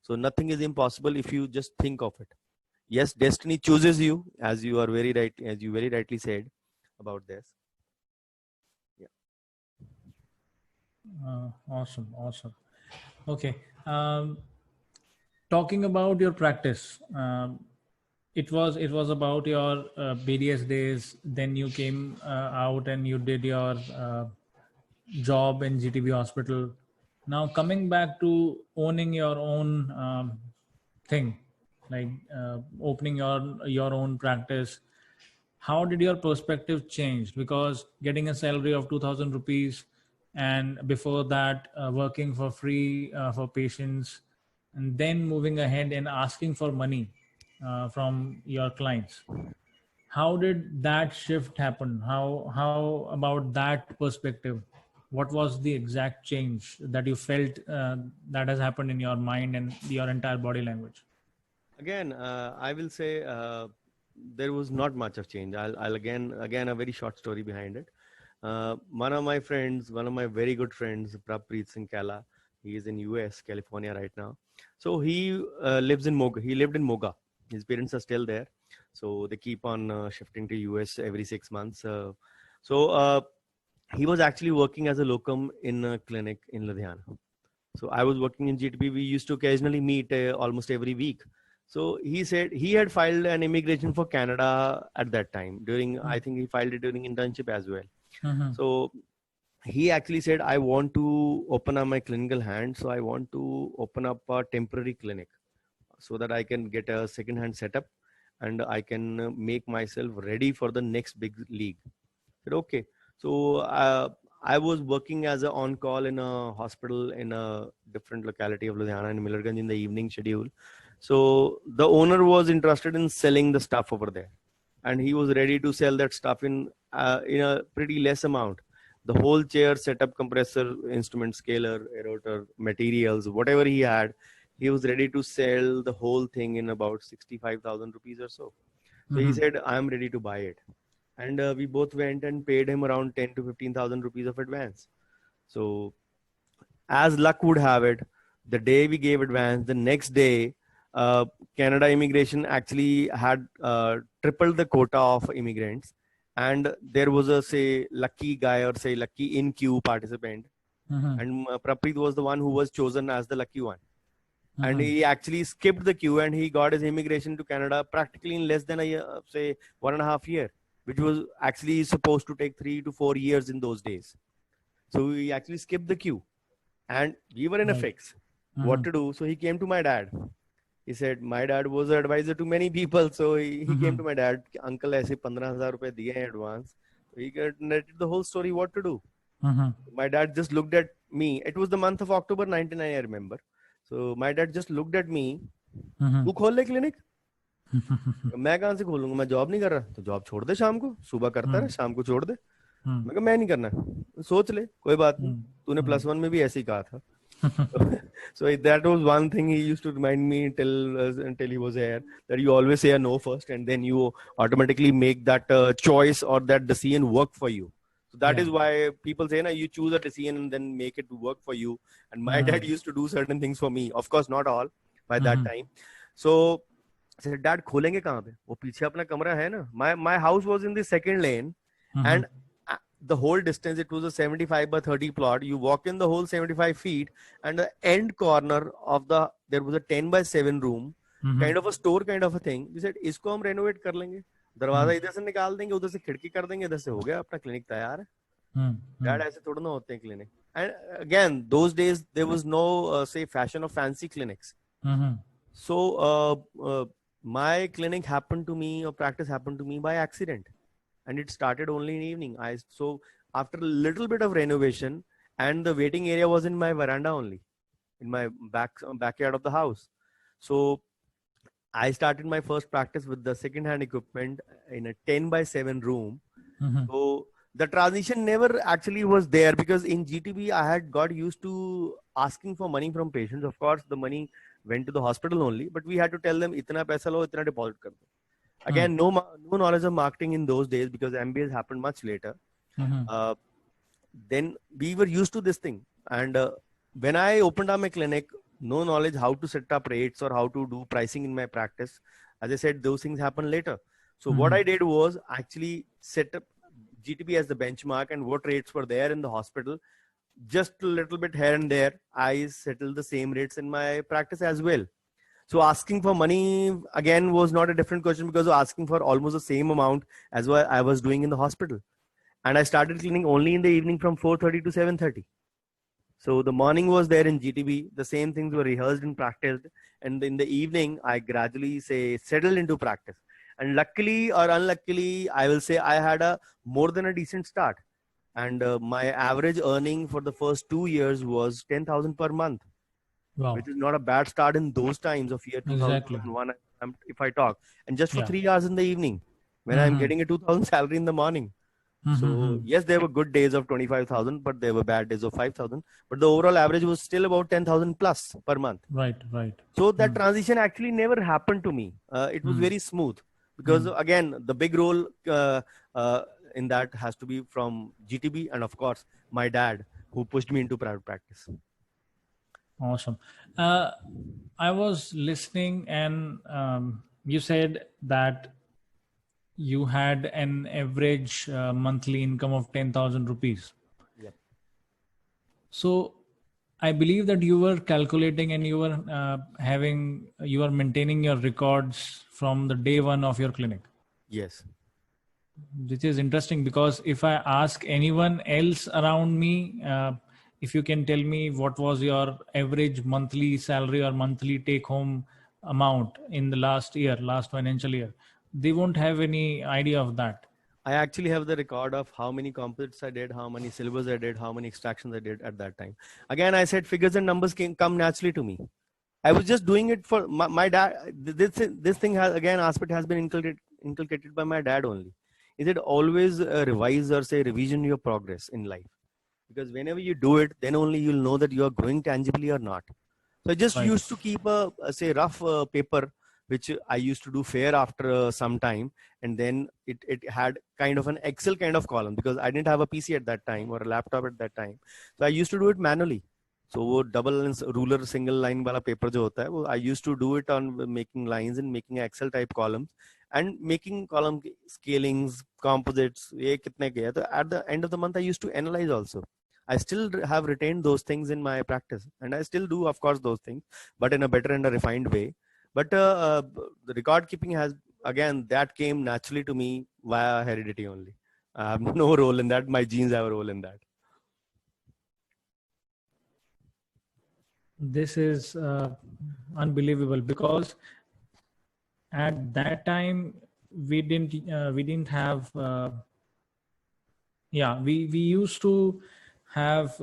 So nothing is impossible if you just think of it. Yes, destiny chooses you, as you very rightly said about this. Yeah. Awesome. Okay. Talking about your practice, it was about your BDS days. Then you came out and you did your job in GTB hospital. Now coming back to owning your own thing, like opening your own practice, how did your perspective change? Because getting a salary of 2,000 rupees, and before that working for free for patients, and then moving ahead and asking for money from your clients, how did that shift happen? How about that perspective? What was the exact change that you felt that has happened in your mind and your entire body language? Again, I will say there was not much of change. I'll again a very short story behind it. One of my friends, one of my very good friends, Prabpreet Singh Kala, he is in US, California right now. So he lives in Moga. He lived in Moga. His parents are still there. So they keep on shifting to US every 6 months. So he was actually working as a locum in a clinic in Ludhiana. So I was working in GTP. We used to occasionally meet almost every week. So he said he had filed an immigration for Canada at that time. I think he filed it during internship as well. Mhm. So he actually said, I want to open up my clinical hand. So I want to open up a temporary clinic so that I can get a second hand setup and I can make myself ready for the next big league. I said, okay. So I was working as a on call in a hospital in a different locality of Ludhiana in Millarganj in the evening schedule. So the owner was interested in selling the stuff over there, and he was ready to sell that stuff in a pretty less amount. The whole chair, setup, compressor, instrument, scaler, aerator, materials, whatever he had, he was ready to sell the whole thing in about 65,000 rupees or so. So he said, I'm ready to buy it. And we both went and paid him around 10 to 15,000 rupees of advance. So as luck would have it, the day we gave advance, the next day, Canada immigration actually had tripled the quota of immigrants. And there was a, say, lucky guy or say lucky in queue participant. And Prapreet was the one who was chosen as the lucky one. And he actually skipped the queue and he got his immigration to Canada practically in less than a year, say 1.5 years, which was actually supposed to take 3 to 4 years in those days. So he actually skipped the queue and we were in a fix. What to do? So he came to my dad. He said, my dad was an advisor to many people. So he came to my dad, uncle, aise 15,000 rupees diye hain advance. He narrated the whole story, what to do. My dad just looked at me. It was the month of October 99, I remember. So my dad just looked at me. तू खोल ले clinic? मैं कहाँ से खोलूंगा? मैं job नहीं कर रहा. तो जॉब छोड़ दे शाम को. सुबह करता रहे, शाम को छोड़ दे. मैं कहा मैं नहीं करना. सोच ले, कोई बात नहीं. तूने +1 में भी ऐसे ही कहा था. So that was one thing he used to remind me until he was here, that you always say a no first and then you automatically make that choice or that decision work for you. So that is why people say, you choose a decision and then make it work for you. And my dad used to do certain things for me. Of course, not all by that time. So I said, Dad, खोलेंगे कहाँ पे? वो पीछे अपना कमरा है ना? My house was in the second lane, and the whole distance, it was a 75 by 30 plot. You walk in the whole 75 feet, and the end corner of there was a 10 by 7 room, kind of a store kind of a thing. We said, इसको हम renovate कर लेंगे. दरवाजा इधर से निकाल देंगे, उधर से खिड़की कर देंगे, इधर से हो गया अपना क्लिनिक तैयार है. Dad, ऐसे थोड़ा ना होते हैं clinic. And again, those days there was no say fashion of fancy clinics. So my clinic happened to me, or practice happened to me by accident, and it started only in evening. So after a little bit of renovation, and the waiting area was in my veranda only, in my backyard of the house. So I started my first practice with the second-hand equipment in a 10 by 7 room. So the transition never actually was there, because in GTB I had got used to asking for money from patients. Of course, the money went to the hospital only, but we had to tell them, itna paisa lo, itna deposit kar do. Again, no knowledge of marketing in those days, because MBAs happened much later. Then we were used to this thing. And when I opened up my clinic, no knowledge how to set up rates or how to do pricing in my practice. As I said, those things happen later. So what I did was actually set up GTB as the benchmark, and what rates were there in the hospital, just a little bit here and there, I settled the same rates in my practice as well. So asking for money again was not a different question, because asking for almost the same amount as what I was doing in the hospital. And I started cleaning only in the evening from 4:30 to 7:30. So the morning was there in GTB. The same things were rehearsed and practiced. And in the evening, I gradually settled into practice. And luckily or unluckily, I will say I had a more than a decent start. And my average earning for the first 2 years was 10,000 per month. Wow. Which is not a bad start in those times of year 2001, if I talk. And just for 3 hours in the evening, when I'm getting a 2,000 salary in the morning. So yes, there were good days of 25,000, but there were bad days of 5,000. But the overall average was still about 10,000 plus per month. Right. So that transition actually never happened to me. It was very smooth, because again, the big role in that has to be from GTB, and of course my dad, who pushed me into private practice. Awesome. I was listening, and you said that you had an average monthly income of 10,000 rupees. So I believe that you were calculating and you were maintaining your records from the day one of your clinic, Yes. which is interesting because if I ask anyone else around me, if you can tell me what was your average monthly salary or monthly take home amount in the last financial year, they won't have any idea of that. I actually have the record of how many composites I did, how many syllabus I did, how many extractions I did at that time. Again, I said figures and numbers come naturally to me. I was just doing it for my dad. This thing has, again, aspect has been inculcated by my dad only. Is it always revise or say revision your progress in life? Because whenever you do it, then only you'll know that you are growing tangibly or not. So I just Right. used to keep a say rough paper, which I used to do fair after some time. And then it had kind of an Excel kind of column because I didn't have a PC at that time or a laptop at that time. So I used to do it manually. So वो double ruler single line वाला paper जो होता है वो I used to do it on making lines and making Excel type columns and making column scalings, composites, ये कितने के हैं. So at the end of the month I used to analyze also. I still have retained those things in my practice, and I still do, of course, those things, but in a better and a refined way. But the record keeping has, again, that came naturally to me via heredity only. I have no role in that. My genes have a role in that. This is unbelievable because at that time we didn't have we used to have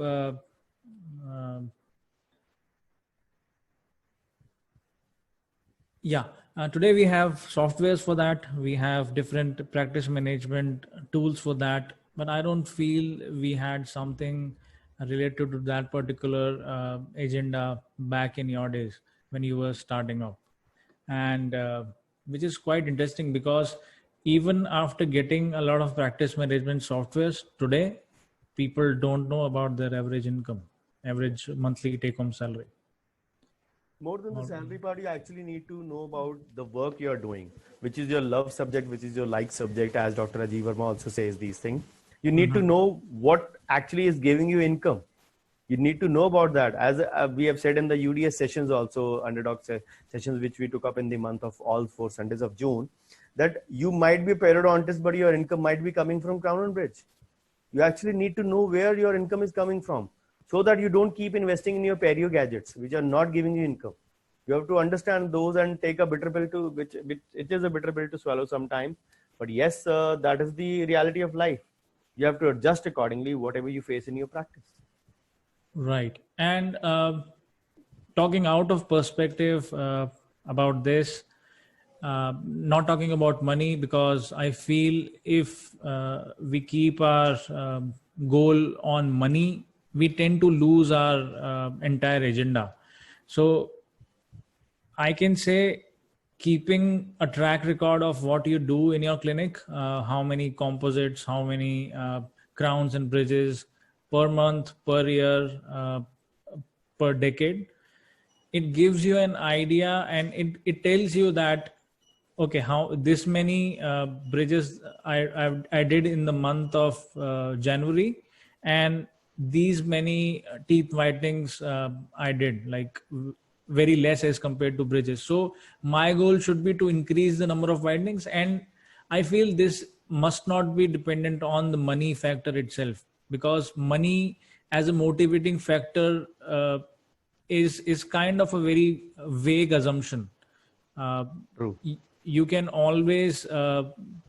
today we have softwares for that. We have different practice management tools for that, but I don't feel we had something related to that particular agenda back in your days when you were starting up. And which is quite interesting because even after getting a lot of practice management softwares today, people don't know about their average income, average monthly take home salary. More than the salary part, you actually need to know about the work you're doing, which is your love subject, which is your like subject, as Dr. Rajiv Verma also says these things. You need to know what actually is giving you income. You need to know about that. As we have said in the UDS sessions also, underdog sessions, which we took up in the month of all 4 Sundays of June, that you might be a periodontist, but your income might be coming from Crown and Bridge. You actually need to know where your income is coming from so that you don't keep investing in your perio gadgets, which are not giving you income. You have to understand those and take a bitter pill to which it is a bitter pill to swallow sometimes. But yes, that is the reality of life. You have to adjust accordingly, whatever you face in your practice. Right. And talking out of perspective about this, not talking about money, because I feel if we keep our goal on money, we tend to lose our entire agenda. So I can say keeping a track record of what you do in your clinic, how many composites, how many crowns and bridges per month, per year, per decade, it gives you an idea, and it tells you that, okay, how this many bridges I did in the month of January, and these many teeth whitenings I did, like very less as compared to bridges. So my goal should be to increase the number of whitenings, and I feel this must not be dependent on the money factor itself, because money as a motivating factor is kind of a very vague assumption. True. You can always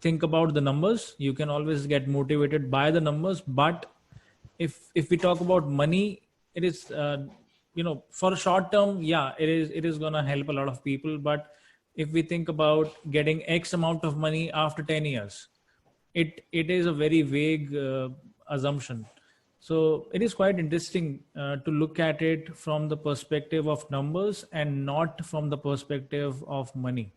think about the numbers, you can always get motivated by the numbers, but if we talk about money, it is for a short term, it is going to help a lot of people. But if we think about getting X amount of money after 10 years, it is a very vague assumption. So it is quite interesting to look at it from the perspective of numbers and not from the perspective of money.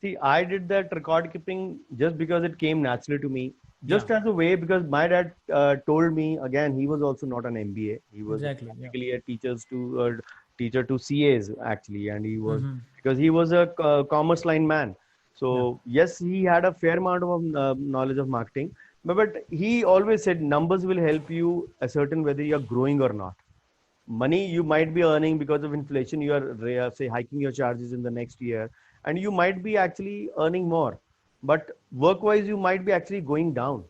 See, I did that record keeping just because it came naturally to me, just as a way, because my dad told me, again, he was also not an MBA. He was basically a teacher to CAs actually. And he was, because he was a commerce line man. So yes, he had a fair amount of knowledge of marketing, but he always said numbers will help you ascertain whether you're growing or not. money you might be earning because of inflation. You are say hiking your charges in the next year, and you might be actually earning more, but work wise you might be actually going down.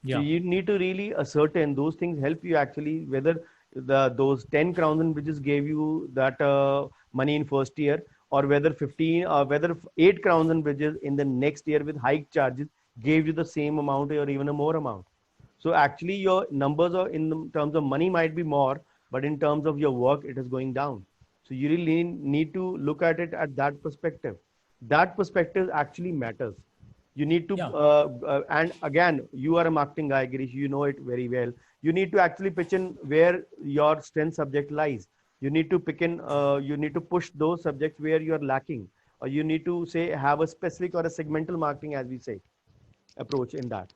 So Yeah. you need to really ascertain those things, help you actually whether those 10 crowns and bridges gave you that money in first year, or whether 15 or whether 8 crowns and bridges in the next year with hike charges gave you the same amount or even a more amount. So actually your numbers are in the terms of money might be more, but in terms of your work, it is going down. So you really need to look at it at that perspective. That perspective actually matters. You need to, Yeah. and again, you are a marketing guy, Girish, you know it very well. You need to actually pitch in where your strength subject lies. You need to pick in, you need to push those subjects where you are lacking, or you need to say have a specific or a segmental marketing, as we say, approach in that.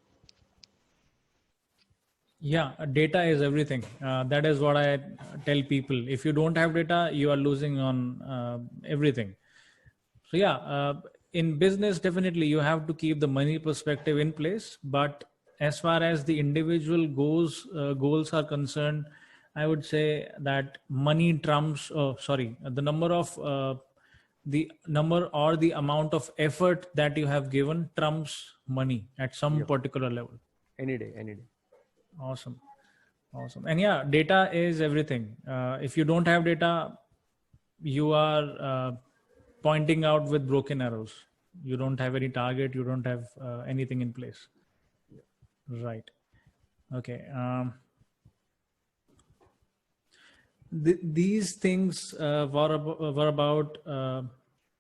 Yeah, data is everything. That is what I tell people. If you don't have data, you are losing on everything. So yeah, in business, definitely you have to keep the money perspective in place. But as far as the individual goals are concerned, I would say that money trumps. Oh, sorry, the number or the amount of effort that you have given trumps money at some Yeah. particular level. Any day, any day. Awesome. Awesome. And yeah, data is everything. If you don't have data, you are pointing out with broken arrows. You don't have any target. You don't have anything in place. Right. Okay. These things were about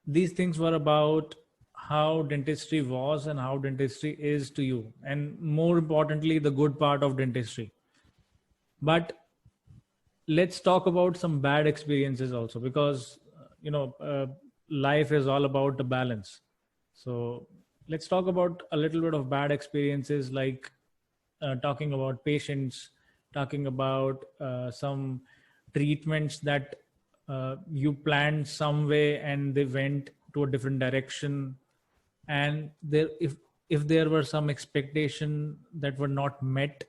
these things were about how dentistry was and how dentistry is to you, and more importantly, the good part of dentistry. But let's talk about some bad experiences also, because life is all about the balance. So let's talk about a little bit of bad experiences, like talking about patients, talking about some treatments that you planned some way and they went to a different direction, and if there were some expectation that were not met.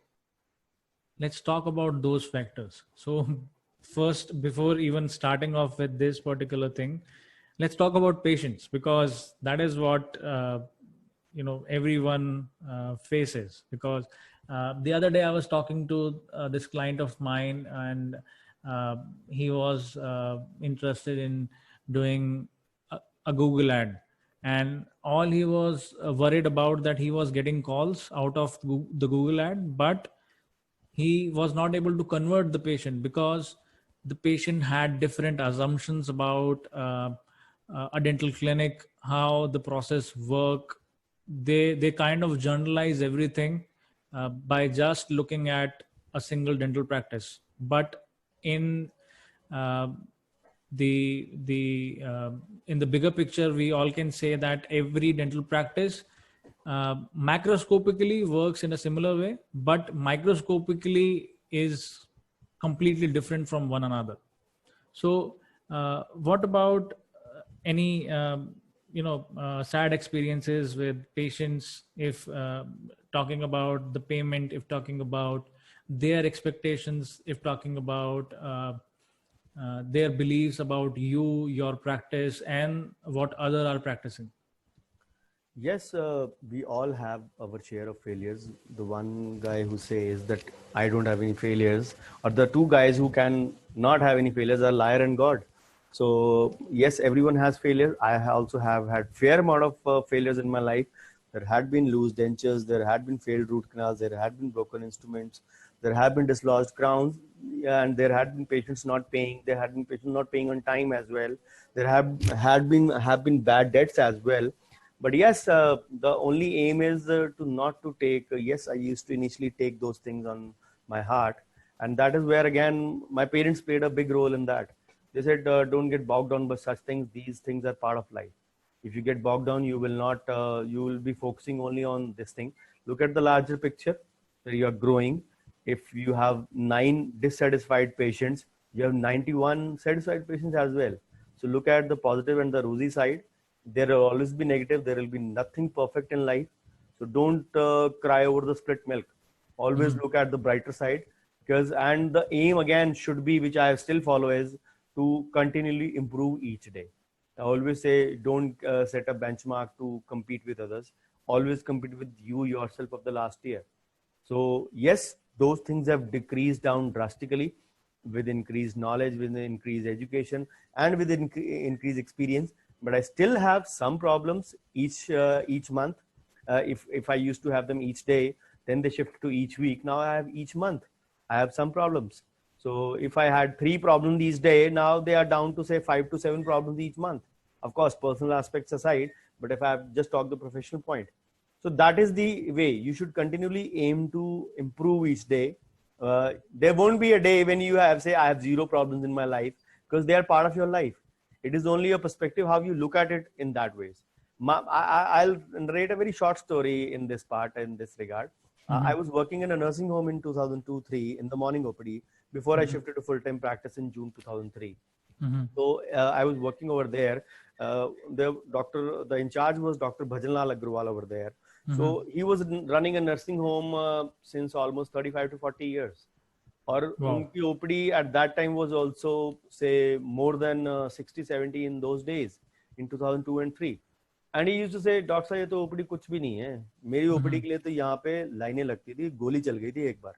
Let's talk about those factors. So first, before even starting off with this particular thing, let's talk about patience, because that is what everyone faces. Because the other day I was talking to this client of mine, and he was interested in doing a Google ad, and all he was worried about, that he was getting calls out of the Google ad, but he was not able to convert the patient because the patient had different assumptions about a dental clinic, how the process work. They kind of generalize everything by just looking at a single dental practice. But in uh, in the bigger picture, we all can say that every dental practice macroscopically works in a similar way, but microscopically is completely different from one another. So what about any sad experiences with patients, if talking about the payment, if talking about their expectations, if talking about their beliefs about you, your practice, and what other are practicing? Yes, we all have our share of failures. The one guy who says that I don't have any failures, or the two guys who can not have any failures, are liar and God. So yes, everyone has failure. Also have had fair amount of failures in my life. There had been loose dentures, there had been failed root canals, there had been broken instruments, there have been dislodged crowns, and there had been patients not paying. There had been patients not paying on time as well. There have been bad debts as well. But yes, the only aim is to not to take. Yes, I used to initially take those things on my heart, and that is where again my parents played a big role in that. They said, "Don't get bogged down by such things. These things are part of life. If you get bogged down, you will not. You will be focusing only on this thing. Look at the larger picture. That you are growing. If you have 9 dissatisfied patients, you have 91 satisfied patients as well. So look at the positive and the rosy side. There will always be negative. There will be nothing perfect in life. So don't cry over the split milk. Always Mhm. look at the brighter side. because and the aim again should be, which I still follow, is to continually improve each day. I always say don't set a benchmark to compete with others. Always compete with you yourself of the last year. So yes, those things have decreased down drastically with increased knowledge, with increased education, and with increased experience. But I still have some problems each month. If I used to have them each day, then they shift to each week. Now I have each month. I have some problems. So if I had 3 problems each day, now they are down to say 5 to 7 problems each month. Of course, personal aspects aside, but if I have just talked the professional point. So that is the way you should continually aim to improve each day. There won't be a day when you have say I have 0 problems in my life, because they are part of your life. It is only a perspective how you look at it in that ways. I'll narrate a very short story in this part, in this regard. I was working in a nursing home in 2002-3 in the morning OPD before I shifted to full-time practice in June 2003. So I was working over there. The in charge was Dr. Bhajanlal Agrawal over there. So he was running a nursing home since almost 35 to 40 years. और उनकी OPD at that time was also say more than 60-70 in those days in 2002 and 3. And he used to say, doctor साहब ये तो OPD कुछ भी नहीं है, मेरी OPD के लिए तो यहाँ पे लाइनें लगती थी, गोली चल गई थी एक बार.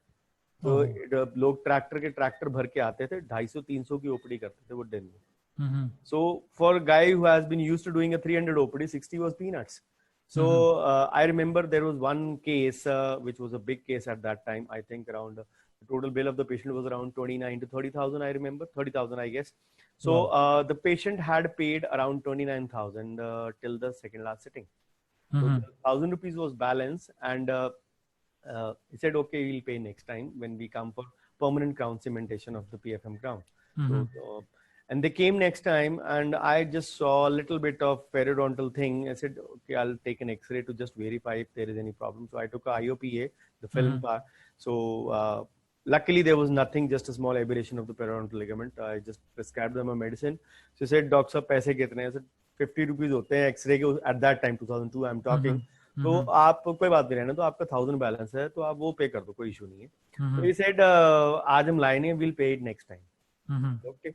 तो लोग ट्रैक्टर भर के आते थे, 250-300 की OPD करते थे वो दिन में. So for a guy who has been used to doing a 300 OPD, 60 was peanuts. So I remember there was one case which was a big case at that time. I think around the total bill of the patient was around 29 to 30,000. I remember 30,000, I guess. So the patient had paid around 29,000 till the second last sitting. So 1,000 rupees was balance, and he said, okay, we'll pay next time when we come for permanent crown cementation of the PFM crown. And they came next time, and I just saw a little bit of periodontal thing. I said, okay, I'll take an X-ray to just verify if there is any problem. So I took a IOPA, the film part. So luckily there was nothing, just a small aberration of the periodontal ligament. I just prescribed them a medicine. So he said, doctor, paise kitne? I said, 50 rupees hote hain X-ray ke, at that time, 2002, I'm talking. तो आप कोई बात नहीं रहना, तो आपका 1,000 balance है, तो आप वो पे कर दो, कोई इशू नहीं है. So he said, आज हम लाए नहीं, we'll pay it next time. Okay.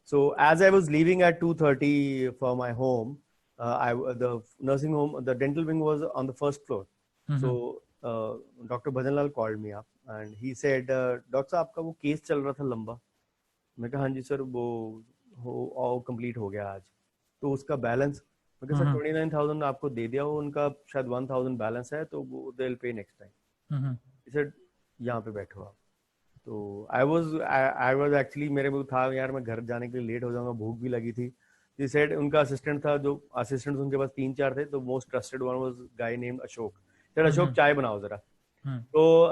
So as I was leaving at 2:30 for my home, the nursing home, the dental wing was on the first floor. So Dr. Bhajanlal called me up and he said, "Doctor, आपका वो case चल रहा था लंबा." मैं कहा, "हाँ जी sir, वो complete हो गया आज." तो उसका बैलेंस, मैं कहा, "सर 29,000 आपको दे दिया, वो उनका शायद 1,000 बैलेंस है, तो वो they'll pay next time." He said, "यहाँ पे बैठो आप." तो I was actually, मेरे को था यार मैं घर जाने के लिए लेट हो जाऊंगा, भूख भी लगी थी. He said, उनका असिस्टेंट था, जो असिस्टेंट्स उनके पास 3-4 थे, तो most trusted one was guy named Ashok. Sir Ashok चाय बनाओ जरा. तो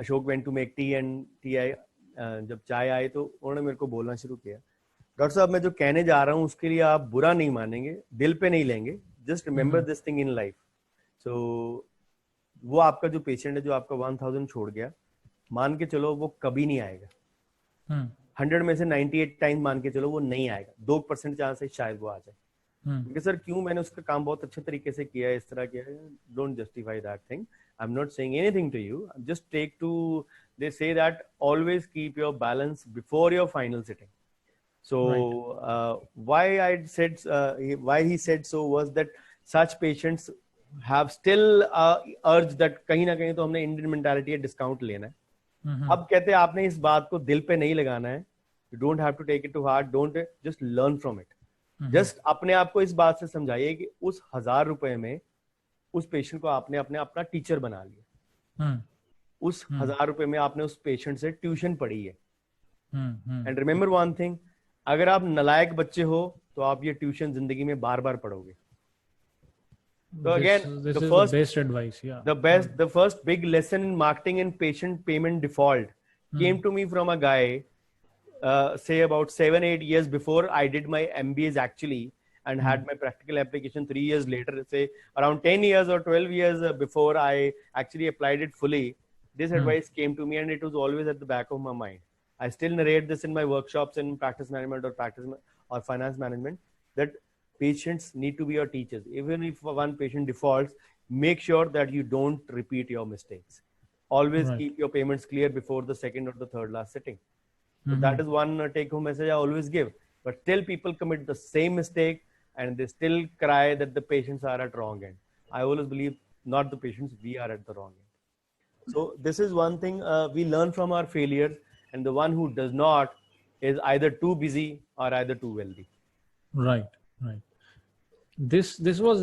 Ashok went to make tea and tea आई. जब चाय आई तो उन्होंने मेरे को बोलना शुरू किया, डॉक्टर साहब मैं जो कहने जा रहा हूँ उसके लिए आप बुरा नहीं मानेंगे, दिल पे नहीं लेंगे, just remember this thing in life. So वो आपका जो पेशेंट है जो आपका 1,000 छोड़ गया, मान के चलो वो कभी नहीं आएगा. 100 में से 98 टाइम मान के चलो वो नहीं आएगा. 2% चांस है शायद वो आ जाए. क्योंकि सर क्यों, मैंने उसका काम बहुत अच्छे तरीके से किया है, इस तरह किया है. Don't justify that thing. I am not saying anything to you. Just take to, they say that always keep your balance before your final sitting. So why he said so was that such patients have still urge that कहीं ना कहीं तो हमने Indian mentality है, discount लेना है. अब कहते हैं आपने इस बात को दिल पे नहीं लगाना है. You don't have to take it to heart. Don't, just learn from it. Just अपने आप को इस बात से समझाइए कि उस 1,000 रुपए में उस पेशेंट को आपने अपना टीचर बना लिया. उस 1,000 रुपए में आपने उस पेशेंट से ट्यूशन पढ़ी है. एंड रिमेम्बर वन थिंग, अगर आप नलायक बच्चे हो तो आप ये ट्यूशन जिंदगी में बार बार पढ़ोगे. So again, the first big lesson in marketing and patient payment default came to me from a guy, say about 7-8 years before I did my MBAs actually, and had my practical application 3 years later, say around 10 years or 12 years before I actually applied it fully. This advice came to me and it was always at the back of my mind. I still narrate this in my workshops in practice management or finance management, that patients need to be your teachers. Even if one patient defaults, make sure that you don't repeat your mistakes. Always Right. keep your payments clear before the second or the third last sitting. So Mhm. that is one take home message I always give. But still people commit the same mistake and they still cry that the patients are at wrong end. I always believe not the patients, we are at the wrong end. So this is one thing we learn from our failures, and the one who does not is either too busy or either too wealthy. Right. Right. This was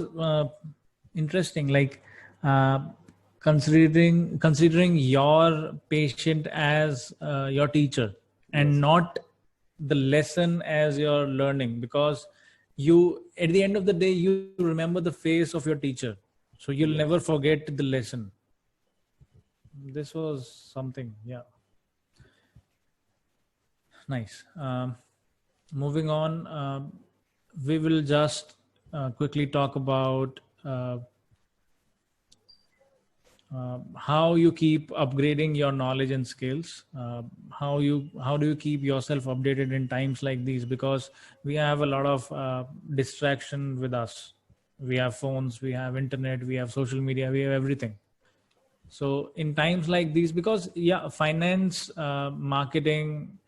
interesting. Like uh, considering your patient as your teacher and Yes. not the lesson as your learning, because you at the end of the day you remember the face of your teacher, so you'll never Yes. forget the lesson. This was something, yeah. Nice. Moving on, we will just quickly talk about how you keep upgrading your knowledge and skills. How do you keep yourself updated in times like these? Because we have a lot of distraction with us. We have phones, we have internet, we have social media, we have everything. So in times like these, because yeah, finance, marketing,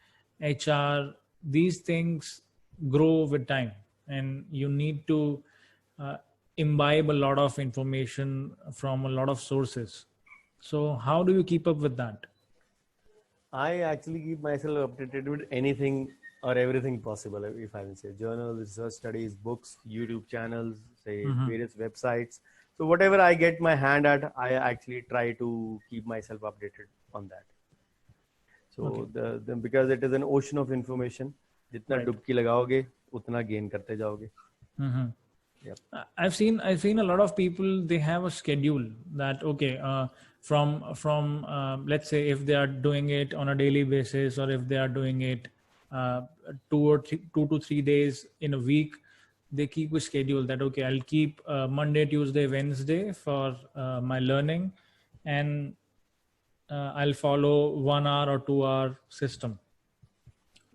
HR, these things grow with time, and you need to uh, imbibe a lot of information from a lot of sources. So how do you keep up with that? I actually keep myself updated with anything or everything possible, if I will say journals, research studies, books, YouTube channels, say Hmm. various websites. So whatever I get my hand at, I actually try to keep myself updated on that. Okay. So the because it is an ocean of information, जितना Right. डुबकी लगाओगे उतना gain करते जाओगे. Hmm. Yep. I've seen a lot of people. They have a schedule that okay, from let's say if they are doing it on a daily basis, or if they are doing it uh, 2 to 3 days in a week, they keep a schedule that okay, I'll keep Monday, Tuesday, Wednesday for my learning, and I'll follow 1 hour or 2 hour system.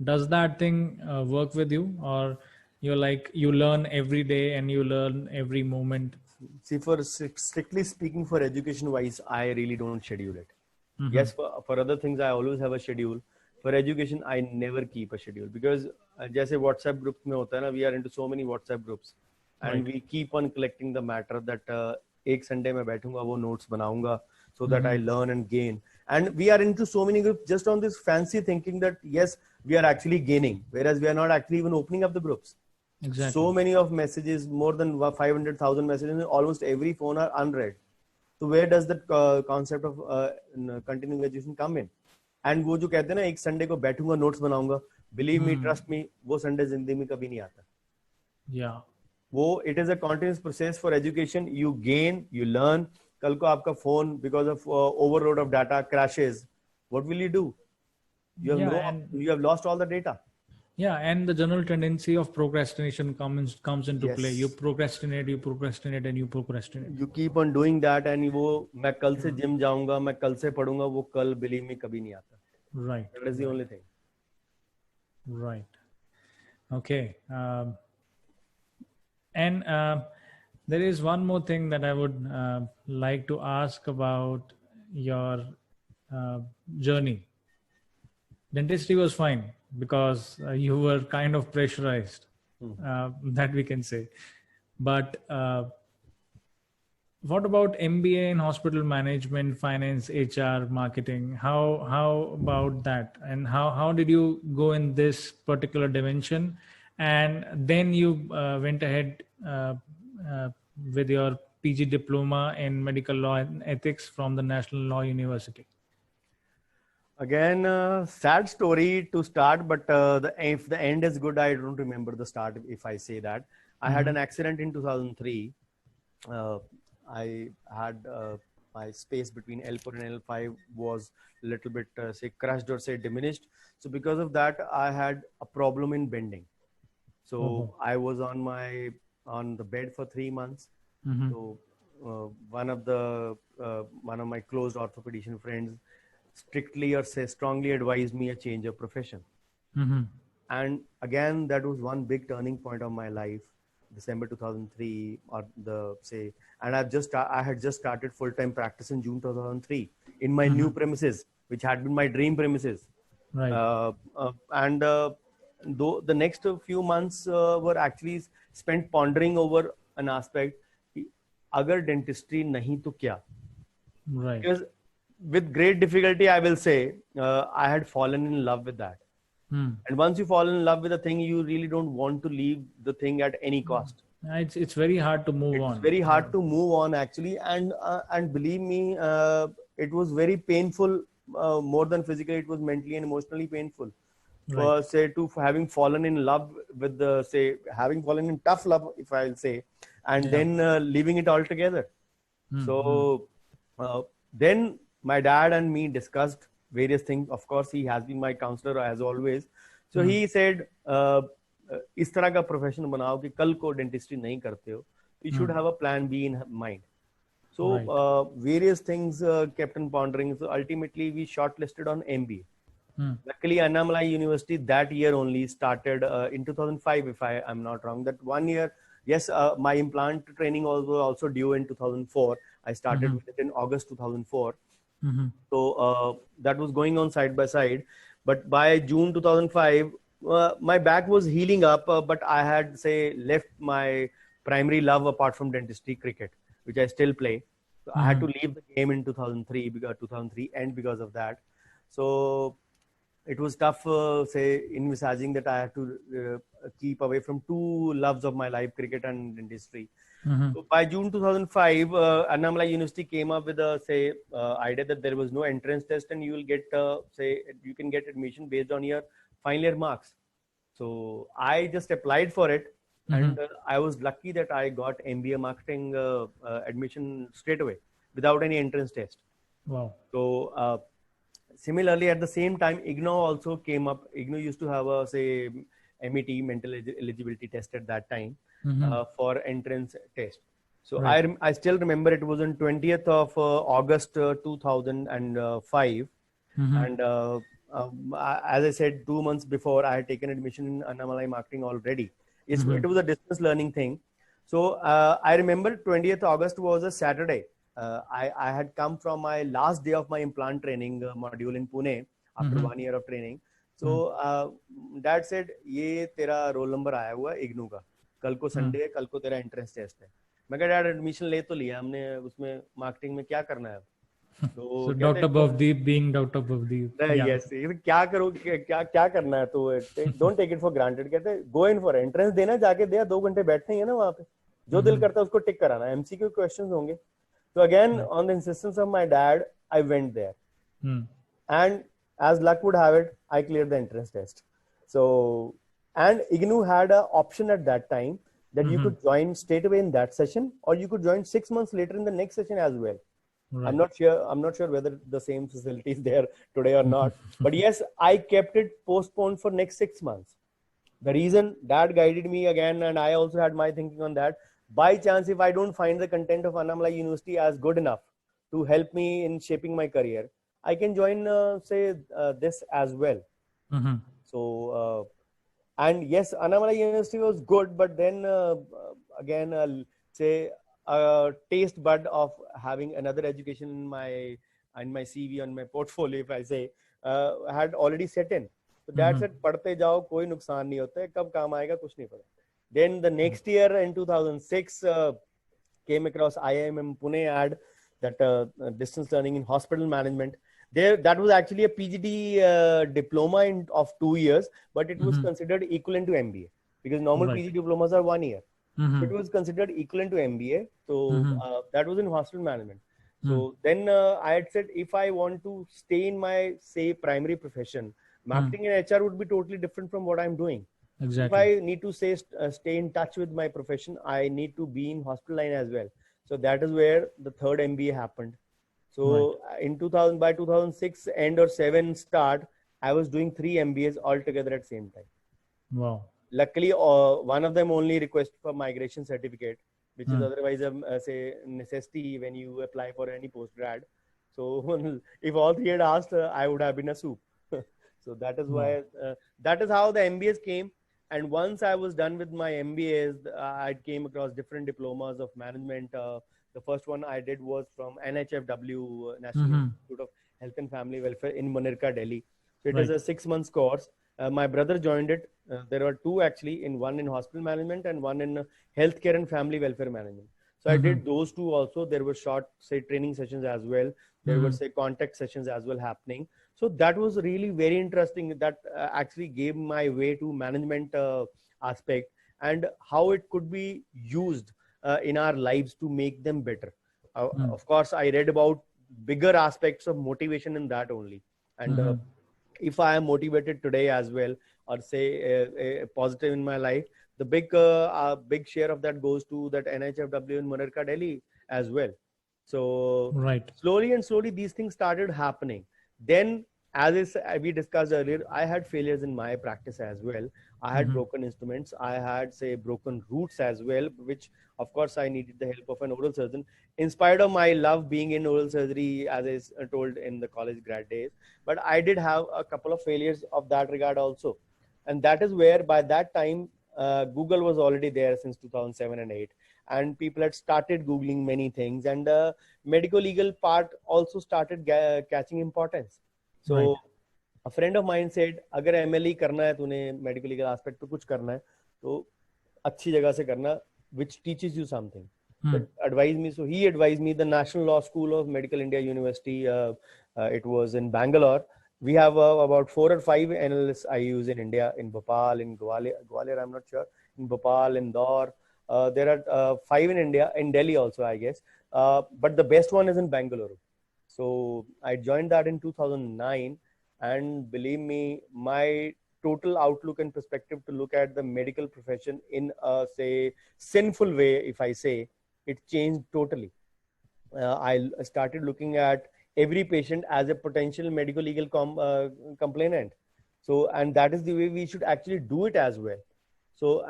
Does that thing work with you, or you're like you learn every day and you learn every moment? See, for strictly speaking, for education wise, I really don't schedule it. Mm-hmm. Yes, for other things, I always have a schedule. For education, I never keep a schedule because जैसे WhatsApp group में होता है ना, we are into so many WhatsApp groups, and Right. we keep on collecting the matter that एक Sunday मैं बैठूंगा वो notes बनाऊंगा so that I Mm-hmm. learn and gain. And we are into so many groups just on this fancy thinking that yes, we are actually gaining, whereas we are not actually even opening up the groups. So Exactly. many of messages, more than 500,000 messages, almost every phone are unread. So where does that concept of continuing education come in? And वो जो कहते हैं ना एक Sunday को बैठूंगा notes बनाऊंगा, believe me, trust me, वो संडे जिंदगी में कभी नहीं आता. Yeah. वो it is a continuous process for education. You gain, you learn. कल को आपका phone because of overload of data crashes, what will you do? Yeah. And You have lost all the data. yeah, and the general tendency of procrastination comes into play. You Yes. procrastinate, you procrastinate, and you procrastinate. You keep on doing that and वो मैं कल से gym जाऊंगा, मैं कल से पढ़ूंगा, वो कल believe me कभी नहीं आता. Right. That is the only thing. Right. Okay. And there is one more thing that I would like to ask about your journey. Dentistry was fine because you were kind of pressurized, that we can say. But what about MBA in hospital management, finance, HR, marketing? How about that? And how did you go in this particular dimension? And then you went ahead with your PG diploma in medical law and ethics from the National Law University. Again, sad story to start, but if the end is good, I don't remember the start if I say that. I had an accident in 2003. I had my space between L4 and L5 was a little bit say crushed or say diminished. So because of that, I had a problem in bending. So I was on the bed for 3 months. So one of my close orthopedician friends strictly or say strongly advised me a change of profession. And again, that was one big turning point of my life, December 2003, or and I had just started full-time practice in June 2003. in my new premises, which had been my dream premises. Right. And though the next few months were actually spent pondering over an aspect, कि अगर dentistry नहीं तो क्या? Right. Because with great difficulty, I will say, I had fallen in love with that. Hmm. And once you fall in love with a thing, you really don't want to leave the thing at any cost. It's very hard to move on. It's very hard to move on actually, and believe me, it was very painful. More than physically, it was mentally and emotionally painful. Right. Say to having fallen in love with the, say, having fallen in tough love, if I'll say, and then leaving it all together. So then my dad and me discussed various things. Of course, he has been my counselor as always. So he said, इस तरह का profession बनाओ कि कल को dentistry नहीं करते हो. You should have a plan B in mind. So various things kept on pondering. So ultimately we shortlisted on MBA. Luckily, Annamalai University that year only started in 2005, if I am not wrong. That 1 year, yes, my implant training was also due in 2004. I started with it in August 2004. So that was going on side by side. But by June 2005, my back was healing up, but I had, say, left my primary love apart from dentistry, cricket, which I still play. So I had to leave the game in 2003 because 2003 end because of that. So it was tough, say, envisaging that I had to keep away from two loves of my life, cricket and dentistry. So by June 2005, Annamalai University came up with a, say, idea that there was no entrance test and you will get, say, you can get admission based on your final year marks. So I just applied for it, and I was lucky that I got MBA marketing admission straight away without any entrance test. Wow. So similarly, at the same time, IGNOU also came up. IGNOU used to have a, say, MET, mental eligibility test at that time for entrance test. So I still remember it was on 20th of August 2005. And as I said, 2 months before, I had taken admission in Annamalai marketing already. It was a distance learning thing. So I remember 20th August was a Saturday. I had come from my last day of my implant training module in Pune after 1 year of training. So dad said, ये तेरा roll number आया हुआ है IGNOU का, कल को Sunday है, कल को तेरा entrance test है. मैं कहा डैड एडमिशन ले तो लिया हमने, उसमें मार्केटिंग में क्या करना है? So Dr. Bhavdeep being Dr. Bhavdeep. Yes, क्या करो, क्या करना है? तो don't take it for granted. कहते go in for entrance देना, जाके दे, 2 घंटे बैठने ही है ना वहाँ पे, जो दिल करता है उसको टिक कराना, MCQ questions होंगे. So again, on the insistence of my dad, I went there. And as luck would have it, I cleared the entrance test. So, and IGNOU had an option at that time that you could join straight away in that session, or you could join 6 months later in the next session as well. Right. I'm not sure whether the same facility is there today or not. But yes, I kept it postponed for next 6 months. The reason dad guided me again, and I also had my thinking on that. By chance, if I don't find the content of Annamalai University as good enough to help me in shaping my career, I can join, say, this as well. So, and yes, Annamalai University was good, but then again, say, a taste bud of having another education in my CV, on my portfolio, if I say, had already set in. So dad said, पढ़ते जाओ, कोई नुकसान नहीं होता है, कब काम आएगा कुछ नहीं पता. Then the next year in 2006, came across IIM Pune ad that distance learning in hospital management. There, that was actually a PGD diploma of 2 years, but it was considered equivalent to MBA because normal PG diplomas are 1 year. So it was considered equivalent to MBA. So that was in hospital management. So then I had said, if I want to stay in my, say, primary profession, marketing and HR would be totally different from what I'm doing. Exactly. If I need to stay in touch with my profession, I need to be in hospital line as well. So that is where the third MBA happened. So in 2000, by 2006 end or 7 start, I was doing 3 MBAs all together at same time. Wow. Luckily, one of them only requested for migration certificate, which is otherwise a say necessity when you apply for any postgrad. So if all 3 had asked, I would have been a soup. So that is why, that is how the MBAs came. And once I was done with my MBAs, I came across different diplomas of management, The first one I did was from NHFW, National Institute of Health and Family Welfare in Munirka, Delhi. So it is Right. a 6 months course. My brother joined it. There were two actually, in one in hospital management and one in healthcare and family welfare management. So I did those two also. There were short, say, training sessions as well. There were, say, contact sessions as well happening. So that was really very interesting. That actually gave my way to management aspect and how it could be used in our lives to make them better. Of course, I read about bigger aspects of motivation in that only. And if I am motivated today as well, or say positive in my life, the big share of that goes to that NHFW in Munirka, Delhi as well. So Right. slowly and slowly these things started happening. Then, we discussed earlier, I had failures in my practice as well. I had broken instruments. I had, say, broken roots as well, which of course I needed the help of an oral surgeon. In spite of my love being in oral surgery, as I told in the college grad days, but I did have a couple of failures of that regard also. And that is where by that time, Google was already there since 2007 and 8, and people had started Googling many things, and medical legal part also started catching importance. So Right. a friend of mine said, अगर MLE करना है तूने medical legal aspect पे कुछ करना है तो अच्छी जगह से करना, which teaches you something. That advised me. So he advised me the National Law School of Medical India University. It was in Bangalore. We have about 4 or 5 analysts IUs in India, in Bhopal, in Gwalior, I'm not sure, in Bhopal, Indore. There are 5 in India, in Delhi also, I guess. But the best one is in Bangalore. So I joined that in 2009. And believe me, my total outlook and perspective to look at the medical profession in a, say, sinful way, if I say, it changed totally. I started looking at every patient as a potential medical legal complainant. So, and that is the way we should actually do it as well. So,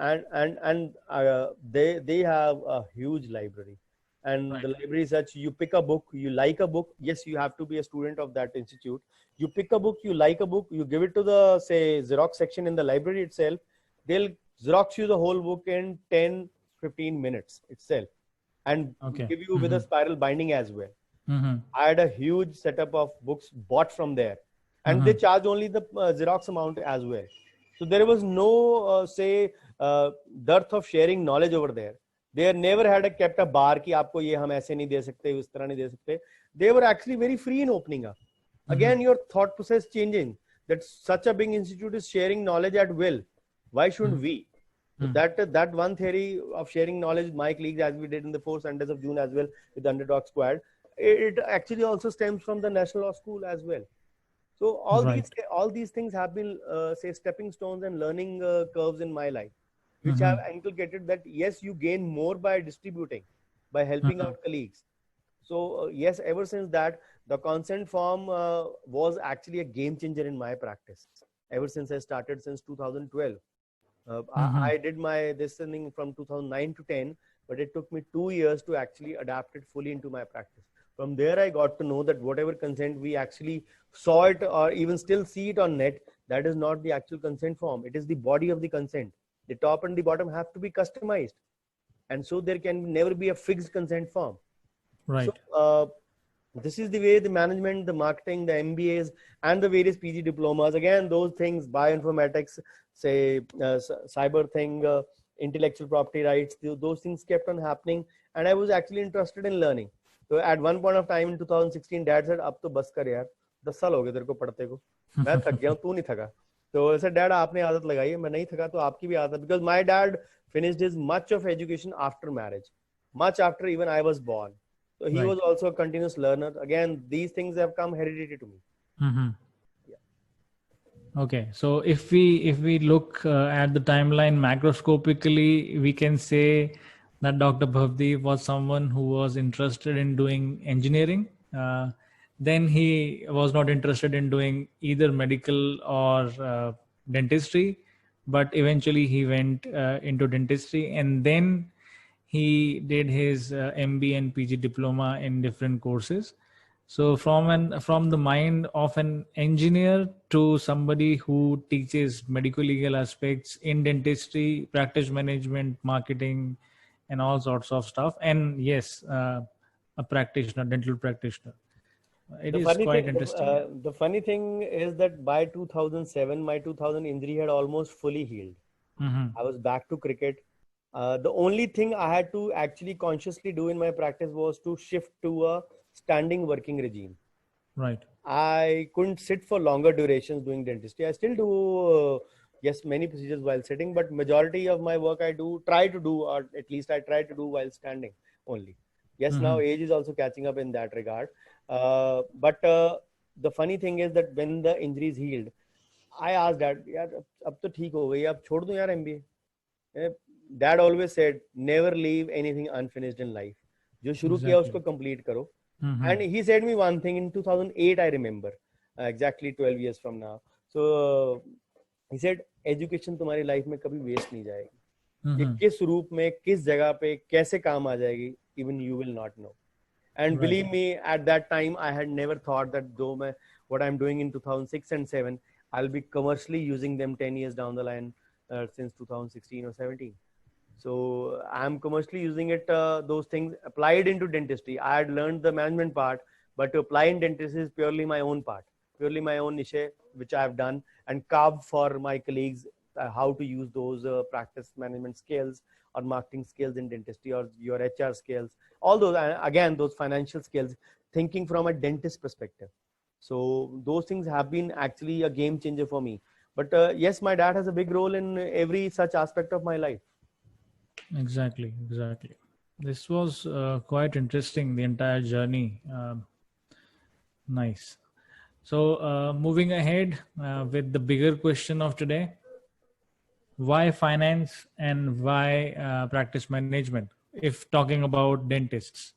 they have a huge library, and Right. the library is such, you pick a book, you like a book. Yes, you have to be a student of that institute. You pick a book, you like a book, you give it to the, say, Xerox section in the library itself. They'll Xerox you the whole book in 10-15 minutes itself, and Okay. give you with a spiral binding as well. Mm-hmm. I had a huge setup of books bought from there, and they charge only the Xerox amount as well. So there was no, dearth of sharing knowledge over there. They never had kept a bar कि आपको ये हम ऐसे नहीं दे सकते, इस तरह नहीं दे सकते. They were actually very free in opening up. Again, your thought process changing, that such a big institute is sharing knowledge at will. Why shouldn't we? So that one theory of sharing knowledge, my colleagues, as we did in the 4 Sundays of June as well with the Underdog Squad, it actually also stems from the National Law School as well. So Right. all these things have been, say, stepping stones and learning curves in my life, which have inculcated that yes, you gain more by distributing, by helping out colleagues. So yes, ever since that, the consent form was actually a game changer in my practice. Ever since I started since 2012, I did my this thing from 2009 to 10, but it took me 2 years to actually adapt it fully into my practice. From there, I got to know that whatever consent we actually saw it or even still see it on net, that is not the actual consent form. It is the body of the consent. The top and the bottom have to be customized, and so there can never be a fixed consent form. Right. So this is the way the management, the marketing, the MBAs, and the various PG diplomas, again, those things, bioinformatics, say, cyber thing, intellectual property rights, those things kept on happening. And I was actually interested in learning. So at one point of time in 2016, dad said, अब तो बस कर यार, 10 साल हो गए तेरे को पढ़ते को, मैं थक गया हूँ, तू नहीं थका. तो ऐसे डैड आपने आदत लगाई है, मैं नहीं थका तो आपकी भी आदत, because my dad finished his much of education after marriage, much after even I was born. So he was also a continuous learner. Again, these things have come hereditary to me. Okay, so if we look at the timeline macroscopically, we can say that Dr. Bhavdeep was someone who was interested in doing engineering. Then he was not interested in doing either medical or dentistry, but eventually he went into dentistry, and then he did his MB and PG diploma in different courses. So from the mind of an engineer to somebody who teaches medical legal aspects in dentistry, practice management, marketing, and all sorts of stuff. And yes, a practitioner, dental practitioner. It is quite interesting. The funny thing is that by 2007, my 2000 injury had almost fully healed. I was back to cricket. The only thing I had to actually consciously do in my practice was to shift to a standing working regime. Right. I couldn't sit for longer durations doing dentistry. I still do, yes, many procedures while sitting, but majority of my work I do try to do, or at least I try to do while standing only. Yes, now age is also catching up in that regard. But the funny thing is that when the injuries healed, I asked Dad, "यार अब तो ठीक हो गई, अब छोड़ दूं यार MBA." Dad always said, never leave anything unfinished in life. जो शुरू किया उसको complete करो. And he said me one thing in 2008, I remember, exactly 12 years from now. So he said, education तुम्हारी life में कभी waste नहीं जाएगी. ये किस रूप में, किस जगह पे, कैसे काम आ जाएगी, even you will not know. And believe me, at that time, I had never thought that though what I'm doing in 2006 and 7, I'll be commercially using them 10 years down the line since 2016 or 17. So I'm commercially using it, those things applied into dentistry. I had learned the management part, but to apply in dentistry is purely my own part, purely my own niche, which I've done and carved for my colleagues how to use those practice management skills or marketing skills in dentistry or your HR skills, all those, again, those financial skills, thinking from a dentist perspective. So those things have been actually a game changer for me. But yes, my dad has a big role in every such aspect of my life. Exactly. This was quite interesting, the entire journey. Nice. So moving ahead with the bigger question of today, why finance and why practice management? If talking about dentists,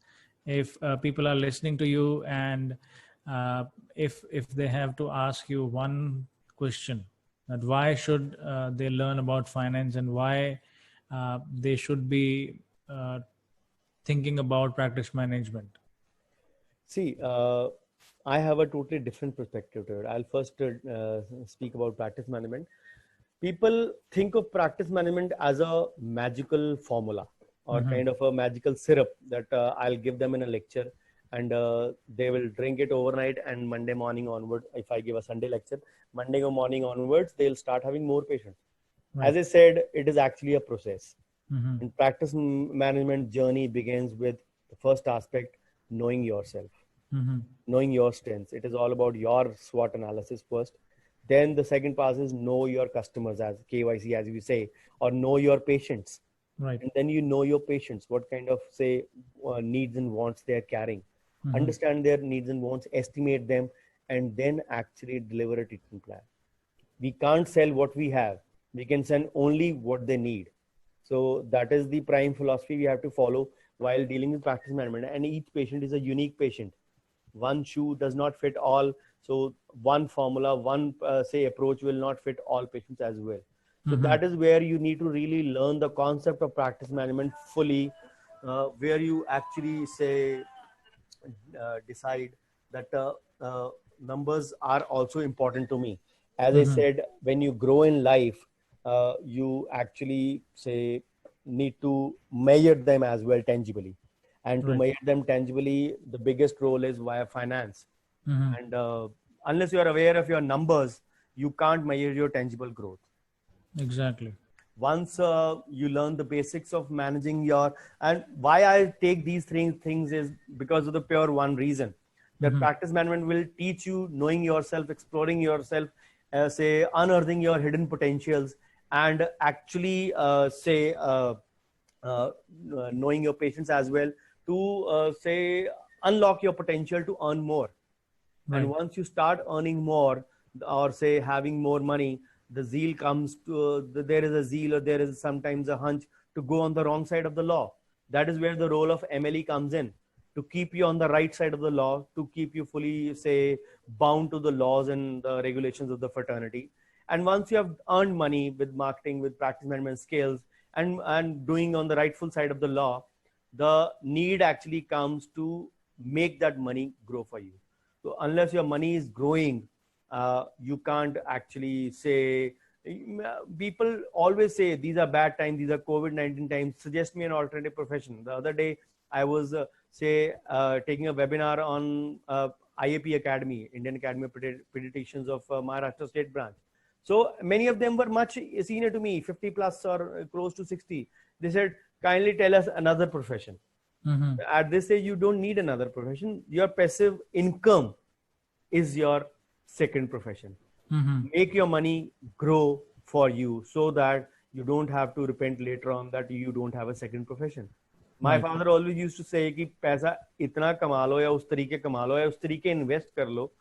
if people are listening to you and if they have to ask you one question, that why should they learn about finance and why they should be thinking about practice management? See, I have a totally different perspective to it. I'll first speak about practice management. People think of practice management as a magical formula or kind of a magical syrup that I'll give them in a lecture and they will drink it overnight, and Monday morning onward, if I give a Sunday lecture, Monday morning onwards, they'll start having more patients. Right. As I said, it is actually a process. And practice management journey begins with the first aspect, knowing yourself, knowing your strengths. It is all about your SWOT analysis first. Then the second part is know your customers, as KYC, as we say, or know your patients. Right. And then you know your patients, what kind of needs and wants they're carrying. Understand their needs and wants, estimate them, and then actually deliver a treatment plan. We can't sell what we have. We can sell only what they need. So that is the prime philosophy we have to follow while dealing with practice management. And each patient is a unique patient. One shoe does not fit all. So one formula, one approach will not fit all patients as well. So that is where you need to really learn the concept of practice management fully, where you actually decide that numbers are also important to me. As I said, when you grow in life, you actually need to measure them as well tangibly. And to measure them tangibly, the biggest role is via finance. And unless you are aware of your numbers, you can't measure your tangible growth. Exactly. Once you learn the basics of managing your, and why I take these things is because of the pure one reason, that practice management will teach you knowing yourself, exploring yourself, unearthing your hidden potentials, and actually knowing your patients as well to unlock your potential to earn more. Right. And once you start earning more or having more money, the zeal comes to, there is a zeal or there is sometimes a hunch to go on the wrong side of the law. That is where the role of MLE comes in, to keep you on the right side of the law, to keep you fully bound to the laws and the regulations of the fraternity. And once you have earned money with marketing, with practice management skills and doing on the rightful side of the law, the need actually comes to make that money grow for you. So unless your money is growing, you can't actually People always say these are bad times, these are COVID-19 times, suggest me an alternative profession. The other day I was taking a webinar on IAP Academy, Indian Academy of Pediatricians of Maharashtra State Branch. So many of them were much senior to me, 50 plus or close to 60. They said, kindly tell us another profession. Mm-hmm. At this stage, you don't need another profession. Your passive income is your second profession. Mm-hmm. Make your money grow for you so that you don't have to repent later on that you don't have a second profession. My Right. father always used to say कि पैसा इतना कमा लो या उस तरीके कमा लो या उस तरीके invest कर लो,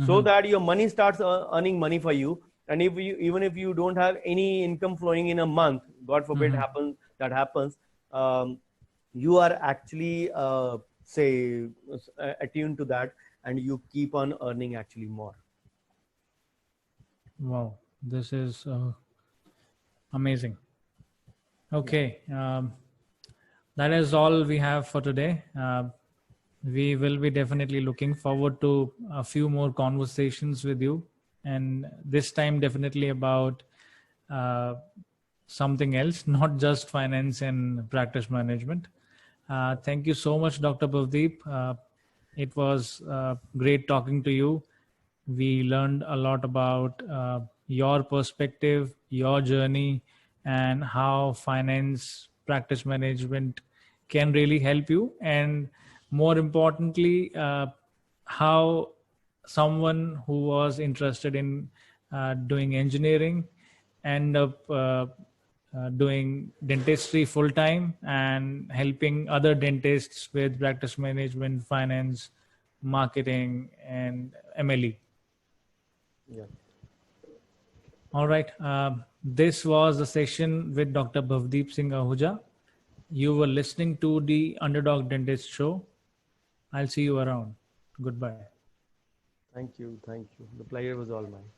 so that your money starts earning money for you. And if you, even if you don't have any income flowing in a month, God forbid happens, you are actually say attuned to that, and you keep on earning actually more. Wow, this is amazing. Okay, that is all we have for today. We will be definitely looking forward to a few more conversations with you, and this time definitely about something else, not just finance and practice management. Thank you so much, Dr. Bhavdeep. It was great talking to you. We learned a lot about your perspective, your journey, and how finance practice management can really help you. And more importantly, how someone who was interested in doing engineering end up doing dentistry full time and helping other dentists with practice management, finance, marketing, and MLE. Yeah. All right. This was the session with Dr. Bhavdeep Singh Ahuja. You were listening to the Underdog Dentist Show. I'll see you around. Goodbye. Thank you. The pleasure was all mine.